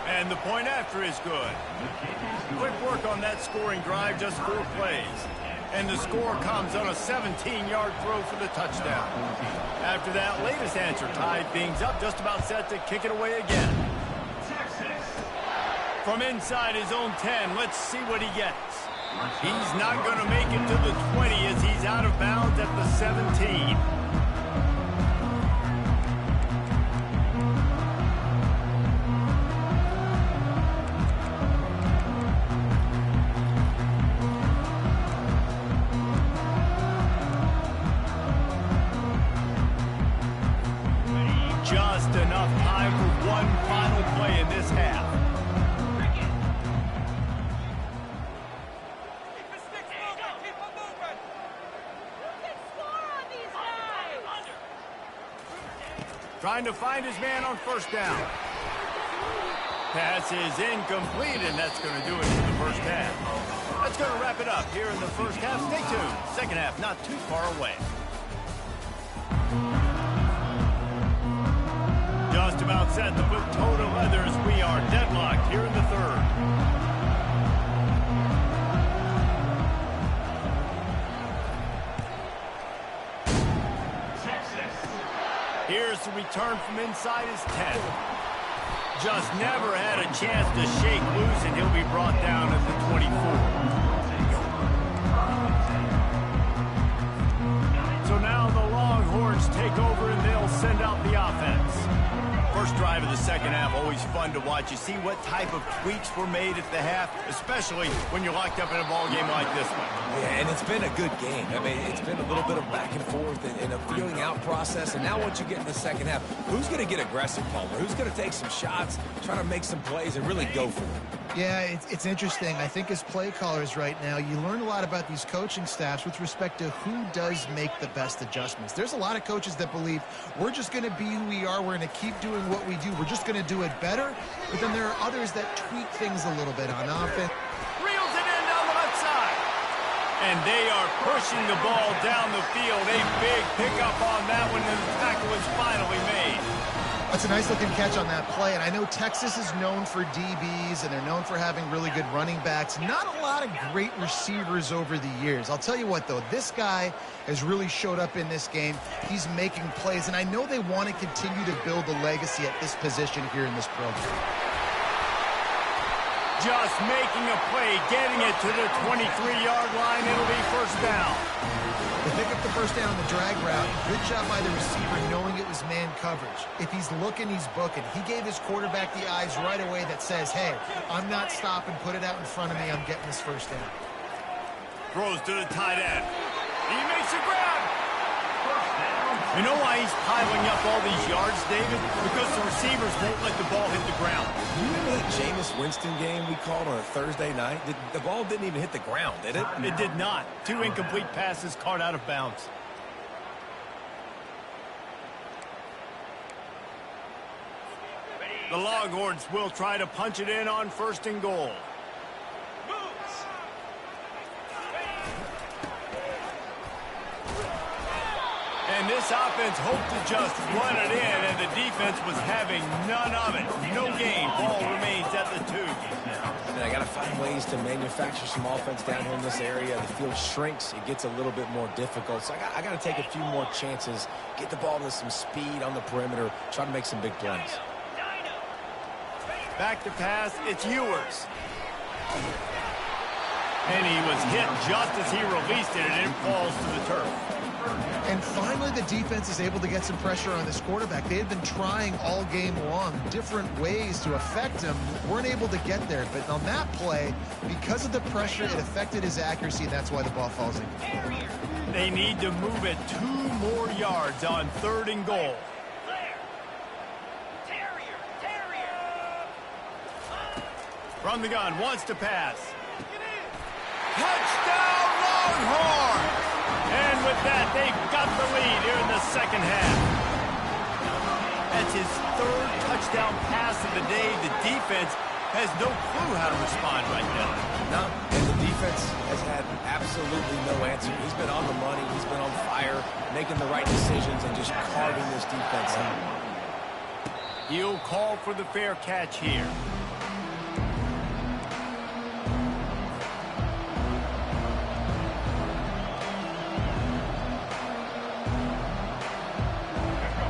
And the point after is good. Quick work on that scoring drive, just 4 plays. And the score comes on a 17-yard throw for the touchdown. After that latest answer, tied things up, just about set to kick it away again. From inside his own 10, let's see what he gets. He's not going to make it to the 20 as he's out of bounds at the 17. Just enough time for one final play in this half. Trying to find his man on first down. Pass is incomplete, and that's going to do it for the first half. That's going to wrap it up here in the first half. Stay tuned. Second half not too far away. Just about set to put toe to leather as we are deadlocked here in the third. Here's the return from inside his 10. Just never had a chance to shake loose, and he'll be brought down at the 24. So now the Longhorns take over, and they'll send out the offense. First drive of the second half, always fun to watch. You see what type of tweaks were made at the half, especially when you're locked up in a ball game like this one. Yeah, and it's been a good game. I mean, it's been a little bit of back and forth and a feeling out process. And now once you get in the second half, who's going to get aggressive, Palmer? Who's going to take some shots, try to make some plays, and really go for it? Yeah, it's interesting. I think as play callers right now, you learn a lot about these coaching staffs with respect to who does make the best adjustments. There's a lot of coaches that believe we're just going to be who we are. We're going to keep doing what we do. We're just going to do it better. But then there are others that tweak things a little bit on offense. Reels it in down the left side. And they are pushing the ball down the field. A big pickup on that one, and the tackle is finally made. That's a nice-looking catch on that play, and I know Texas is known for DBs, and they're known for having really good running backs. Not a lot of great receivers over the years. I'll tell you what, though, this guy has really showed up in this game. He's making plays, and I know they want to continue to build a legacy at this position here in this program. Just making a play, getting it to the 23-yard line. It'll be first down. They pick up the first down on the drag route. Good job by the receiver knowing it was man coverage. If he's looking, he's booking. He gave his quarterback the eyes right away that says, hey, I'm not stopping. Put it out in front of me. I'm getting this first down. Throws to the tight end. He makes a grab. You know why he's piling up all these yards, David? Because the receivers won't let the ball hit the ground. You remember that Jameis Winston game we called on a Thursday night? The ball didn't even hit the ground, did it? It did not. 2 incomplete passes caught out of bounds. The Longhorns will try to punch it in on first and goal. And this offense hoped to just run it in, and the defense was having none of it. No gain. Ball remains at the 2. And I got to find ways to manufacture some offense down here in this area. The field shrinks. It gets a little bit more difficult. So I got to take a few more chances, get the ball to some speed on the perimeter, try to make some big plays. Back to pass. It's Ewers. And he was hit just as he released it, and it falls to the turf. And finally, the defense is able to get some pressure on this quarterback. They had been trying all game long different ways to affect him. Weren't able to get there. But on that play, because of the pressure, it affected his accuracy, and that's why the ball falls in. They need to move it 2 more yards on third and goal. From the gun, wants to pass. Touchdown, Longhorn! And with that, they've got the lead here in the second half. That's his 3rd touchdown pass of the day. The defense has no clue how to respond right now. No, and the defense has had absolutely no answer. He's been on the money. He's been on fire, making the right decisions and just carving this defense out. He'll call for the fair catch here.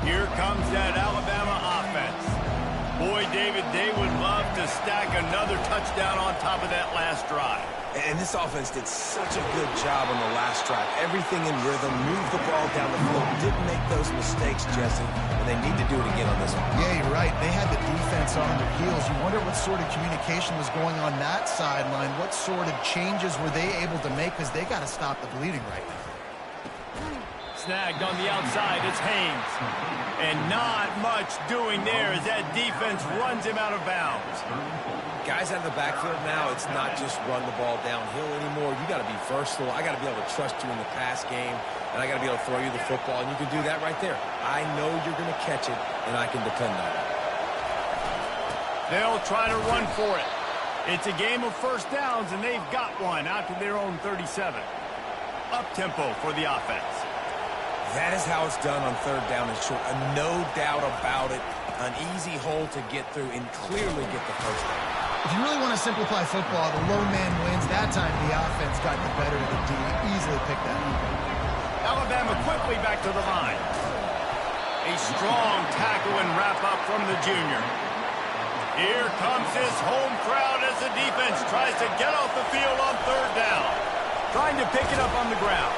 Here comes that Alabama offense. Boy, David, they would love to stack another touchdown on top of that last drive. And this offense did such a good job on the last drive. Everything in rhythm, moved the ball down the field, didn't make those mistakes, Jesse, and they need to do it again on this one. Yeah, you're right. They had the defense on their heels. You wonder what sort of communication was going on that sideline. What sort of changes were they able to make, because they got to stop the bleeding right now. Snagged on the outside, it's Haynes. And not much doing there as that defense runs him out of bounds. Guys out of the backfield now, it's not just run the ball downhill anymore. You got to be versatile. I got to be able to trust you in the pass game, and I got to be able to throw you the football, and you can do that right there. I know you're going to catch it, and I can depend on it. They'll try to run for it. It's a game of first downs, and they've got one out to their own 37. Up-tempo for the offense. That is how it's done on third down and short. No doubt about it. An easy hole to get through and clearly get the first down. If you really want to simplify football, the low man wins. That time the offense got the better of the D. Easily picked that up. Alabama quickly back to the line. A strong tackle and wrap up from the junior. Here comes his home crowd as the defense tries to get off the field on third down. Trying to pick it up on the ground.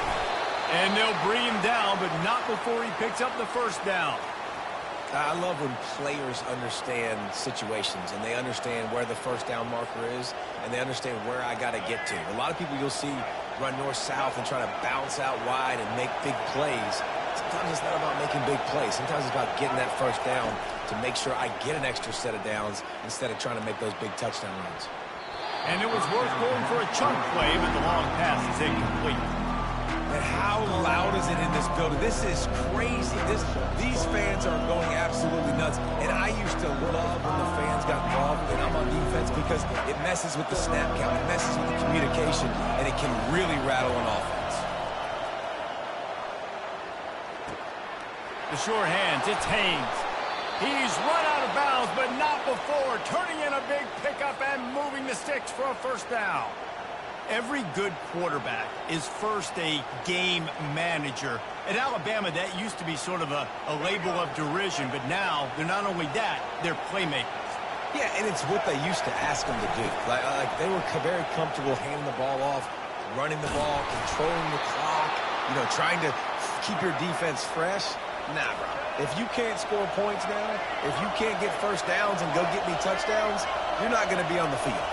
And they'll bring him down, but not before he picks up the first down. I love when players understand situations and they understand where the first down marker is and they understand where I got to get to. A lot of people you'll see run north-south and try to bounce out wide and make big plays. Sometimes it's not about making big plays. Sometimes it's about getting that first down to make sure I get an extra set of downs instead of trying to make those big touchdown runs. And it was worth going for a chunk play, but the long pass is incomplete. And how loud is it in this building? This is crazy. These fans are going absolutely nuts. And I used to love when the fans got involved and I'm on defense because it messes with the snap count, it messes with the communication, and it can really rattle an offense. The sure hands, it's Haynes. He's run out of bounds, but not before turning in a big pickup and moving the sticks for a first down. Every good quarterback is first a game manager. At Alabama, that used to be sort of a label of derision, but now they're not only that, they're playmakers. Yeah, and it's what they used to ask them to do. Like they were very comfortable handing the ball off, running the ball, controlling the clock, trying to keep your defense fresh. Nah, bro. If you can't score points now, if you can't get first downs and go get me touchdowns, you're not going to be on the field.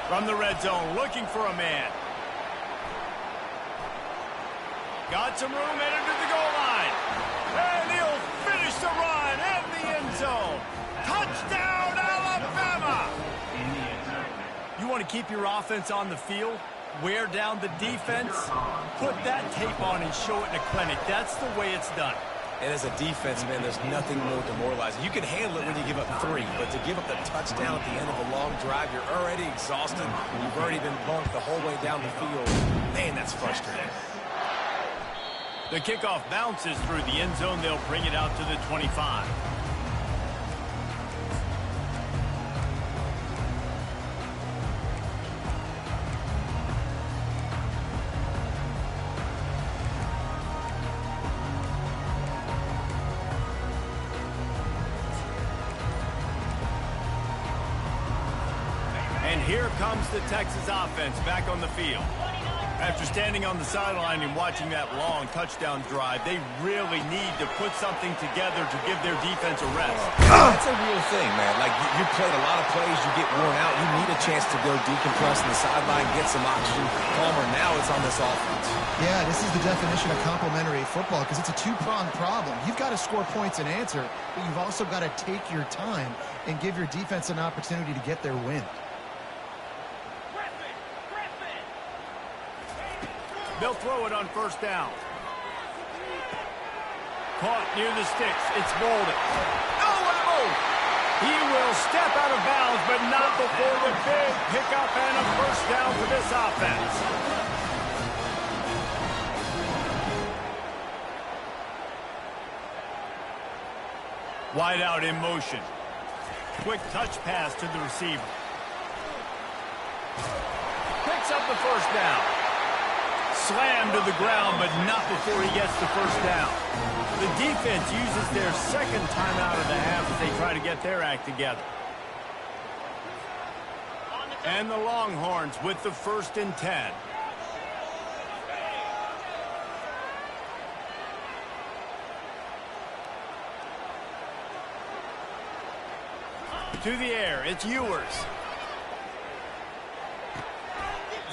From the red zone, looking for a man. Got some room, headed to the goal line. And he'll finish the run in the end zone. Touchdown, Alabama! You want to keep your offense on the field? Wear down the defense? Put that tape on and show it in a clinic. That's the way it's done. And as a defense, man, there's nothing more demoralizing. You can handle it when you give up 3, but to give up the touchdown at the end of a long drive, you're already exhausted. You've already been bunked the whole way down the field. Man, that's frustrating. The kickoff bounces through the end zone. They'll bring it out to the 25. And here comes the Texas offense back on the field. After standing on the sideline and watching that long touchdown drive, they really need to put something together to give their defense a rest. That's a real thing, man. Like, you played a lot of plays, you get worn out, you need a chance to go decompress on the sideline, get some oxygen. Palmer, now it's on this offense. Yeah, this is the definition of complementary football because it's a two-pronged problem. You've got to score points and answer, but you've also got to take your time and give your defense an opportunity to get their win. They'll throw it on first down. Caught near the sticks. It's Bolden. Oh, what a move! He will step out of bounds, but not before the big pickup and a first down for this offense. Wide out in motion. Quick touch pass to the receiver. Picks up the first down. Slammed to the ground, but not before he gets the first down. The defense uses their second timeout of the half as they try to get their act together. And the Longhorns with the 1st and 10. To the air, it's Ewers.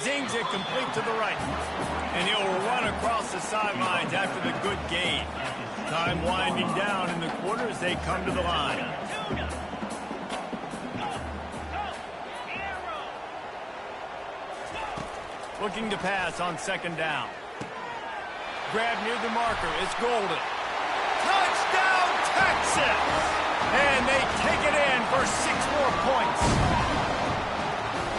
Zings it complete to the right. And he'll run across the sidelines after the good gain. Time winding down in the quarter as they come to the line. Looking to pass on 2nd down. Grab near the marker. It's Golden. Touchdown, Texas! And they take it in for 6 more points.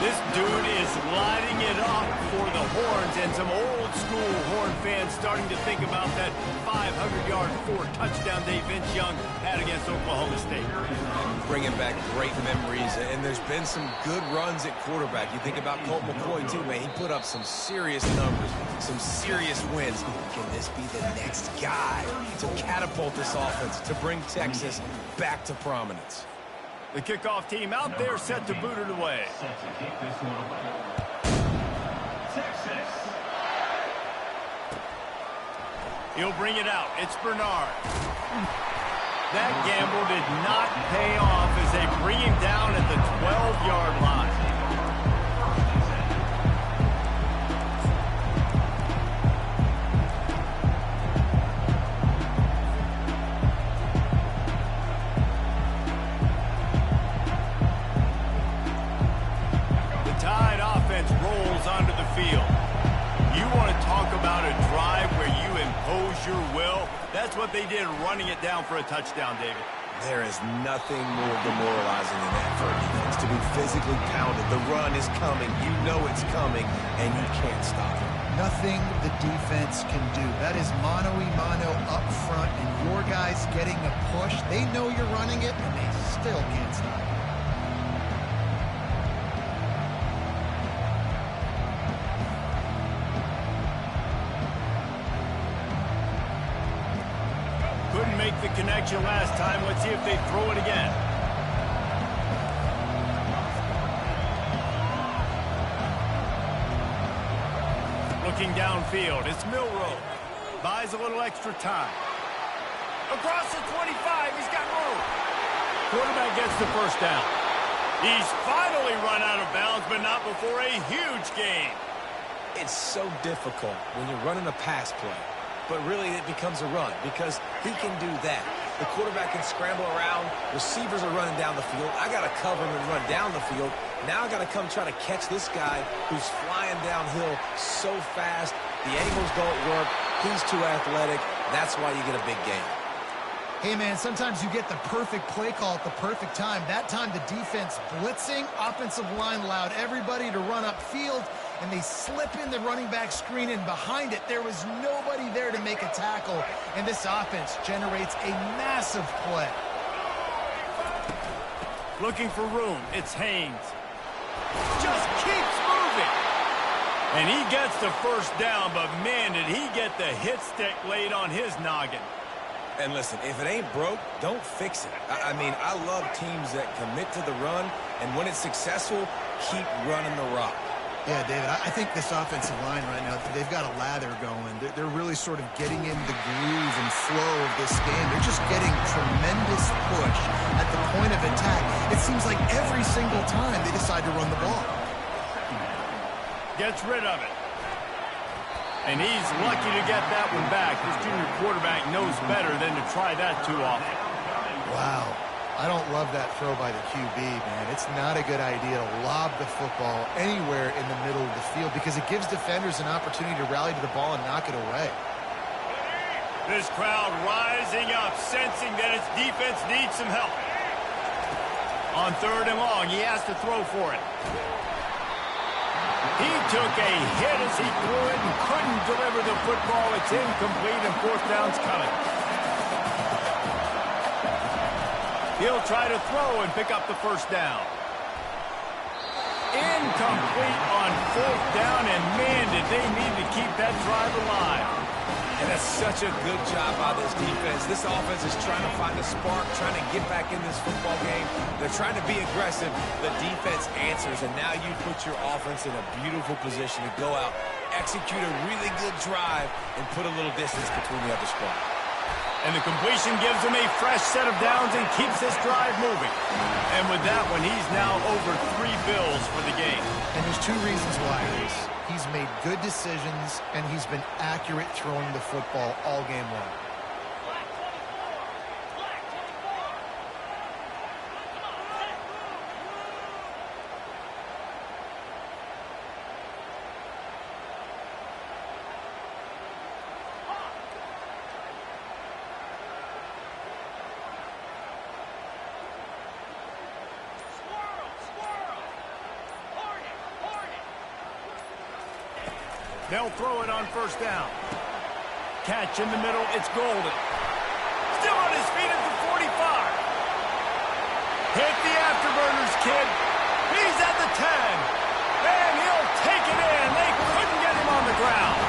This dude is lighting it up for the Horns, and some old-school Horn fans starting to think about that 500-yard 4-touchdown day Vince Young had against Oklahoma State. Bringing back great memories, and there's been some good runs at quarterback. You think about Colt McCoy, too, man. He put up some serious numbers, some serious wins. Can this be the next guy to catapult this offense, to bring Texas back to prominence? The kickoff team out there set to boot it away. Set to kick this one away. Texas. He'll bring it out. It's Bernard. That gamble did not pay off as they bring him down at the 12-yard line. Rolls onto the field. You want to talk about a drive where you impose your will? That's what they did, running it down for a touchdown, David. There is nothing more demoralizing than that for a defense, to be physically pounded. The run is coming. You know it's coming, and you can't stop it. Nothing the defense can do. That is mano-a-mano up front, and your guys getting a push. They know you're running it, and they still can't stop it. Couldn't make the connection last time. Let's see if they throw it again. Looking downfield, it's Milroe. Buys a little extra time. Across the 25, he's got room. Quarterback gets the first down. He's finally run out of bounds, but not before a huge gain. It's so difficult when you're running a pass play. But really, it becomes a run because he can do that. The quarterback can scramble around. Receivers are running down the field. I got to cover him and run down the field. Now I got to come try to catch this guy who's flying downhill so fast. The angles don't work. He's too athletic. That's why you get a big gain. Hey, man, sometimes you get the perfect play call at the perfect time. That time, the defense blitzing, offensive line allowed everybody to run upfield, and they slip in the running back screen, and behind it, there was nobody there to make a tackle, and this offense generates a massive play. Looking for room, it's Haynes. Just keeps moving. And he gets the first down, but man, did he get the hit stick laid on his noggin. And listen, if it ain't broke, don't fix it. I mean, I love teams that commit to the run, and when it's successful, keep running the rock. Yeah, David, I think this offensive line right now, they've got a lather going. They're really sort of getting in the groove and flow of this game. They're just getting tremendous push at the point of attack. It seems like every single time they decide to run the ball. Gets rid of it. And he's lucky to get that one back. This junior quarterback knows better than to try that too often. Wow. I don't love that throw by the QB, man. It's not a good idea to lob the football anywhere in the middle of the field because it gives defenders an opportunity to rally to the ball and knock it away. This crowd rising up, sensing that its defense needs some help. On 3rd and long, he has to throw for it. He took a hit as he threw it and couldn't deliver the football. It's incomplete and 4th down's coming. He'll try to throw and pick up the first down. Incomplete on 4th down, and man, did they need to keep that drive alive. And that's such a good job by this defense. This offense is trying to find a spark, trying to get back in this football game. They're trying to be aggressive. The defense answers, and now you put your offense in a beautiful position to go out, execute a really good drive, and put a little distance between the other squad. And the completion gives him a fresh set of downs and keeps this drive moving. And with that one, he's now over 3 bills for the game. And there's 2 reasons why, Reese. He's made good decisions, and he's been accurate throwing the football all game long. They'll throw it on 1st down. Catch in the middle, it's Golden. Still on his feet at the 45. Hit the afterburners, kid. He's at the 10. And he'll take it in. They couldn't get him on the ground.